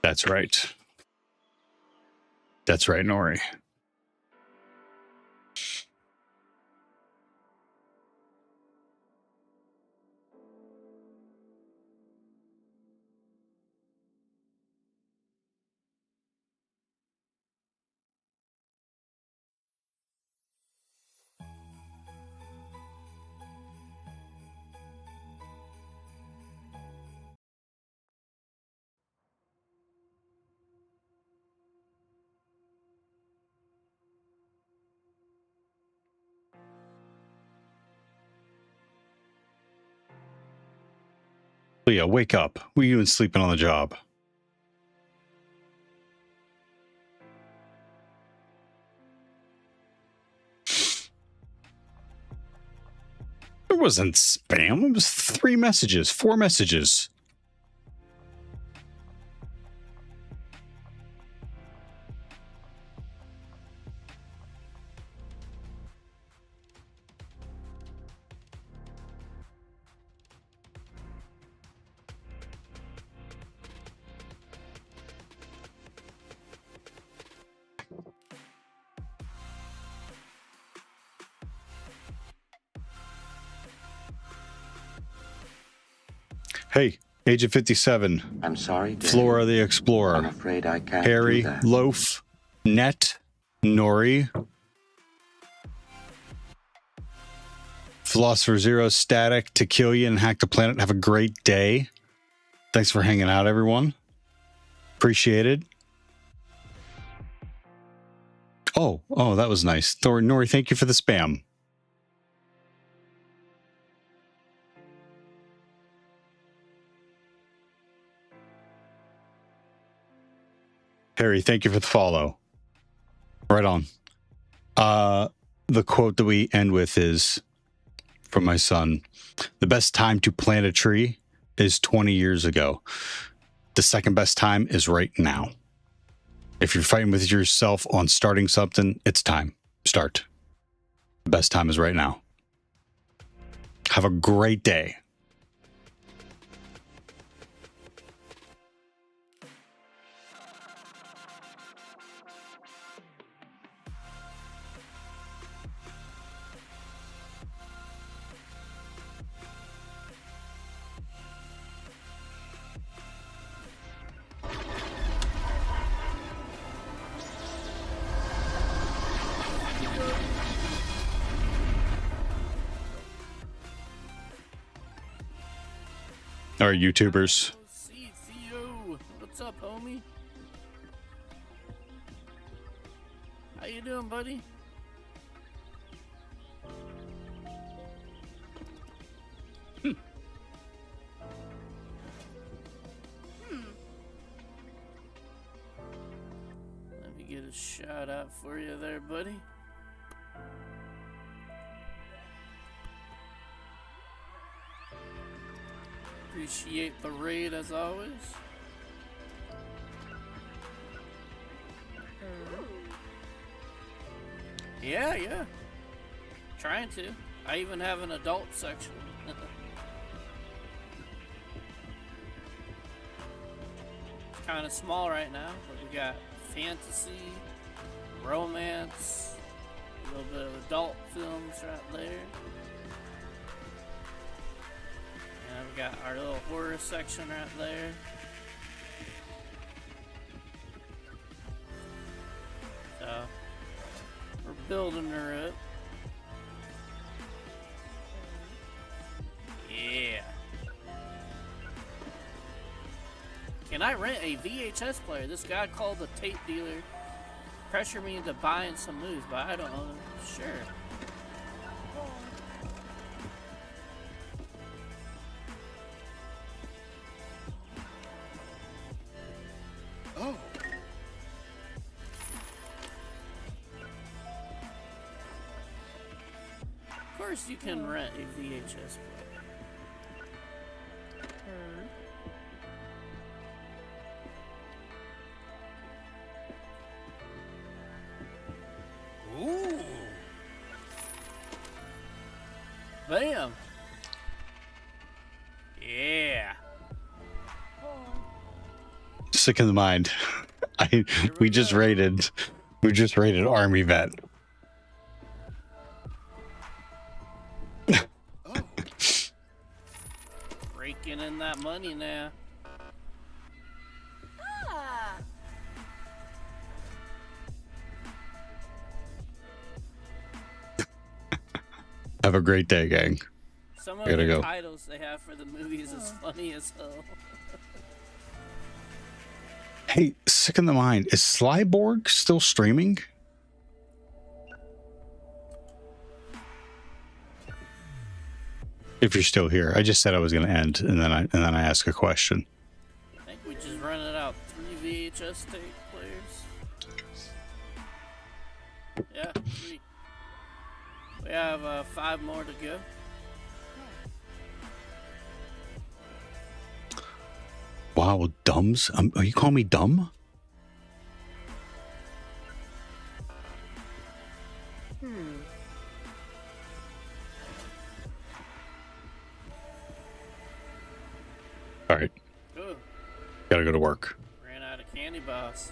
That's right. That's right, Nori. Leah, wake up. What are you doing sleeping on the job? It wasn't spam. It was 4 messages. Hey, Agent 57. I'm sorry, Dave. Flora the I'm Explorer. afraid I can't Harry, do that. Loaf, Net, Nori, Philosopher Zero, Static, to kill you and hack the planet. Have a great day. Thanks for hanging out, everyone. Appreciated. Oh, that was nice. Nori, thank you for the spam. Harry, thank you for the follow. Right on. The quote that we end with is from my son. The best time to plant a tree is 20 years ago. The second best time is right now. If you're fighting with yourself on starting something, it's time. Start. The best time is right now. Have a great day. All right, YouTubers. CEO, what's up, homie? How you doing, buddy? Let me get a shout out for you there, buddy. Appreciate the raid as always. Yeah. Trying to. I even have an adult section. It's kind of small right now, but we got fantasy, romance, a little bit of adult films right there. And we got our little horror section right there. So we're building her up. Yeah. Can I rent a VHS player? This guy called the tape dealer, pressured me into buying some movies, but I don't know. Sure. Oh. Of course you can rent a VHS player. Ooh. Bam. Yeah. Sick in the mind. We just raided Army Vet. Raking in that money now. Have a great day, gang. Some of Gotta the go. titles they have for the movies is funny as hell. Hey, sick in the mind. Is Slyborg still streaming? If you're still here, I just said I was going to end, and then I asked a question. I think we just rented out 3 VHS tape players. Yeah, 3. We have 5 more to go. Wow, dumbs? Are you calling me dumb? All right, Ooh, gotta go to work. ran out of candy bars.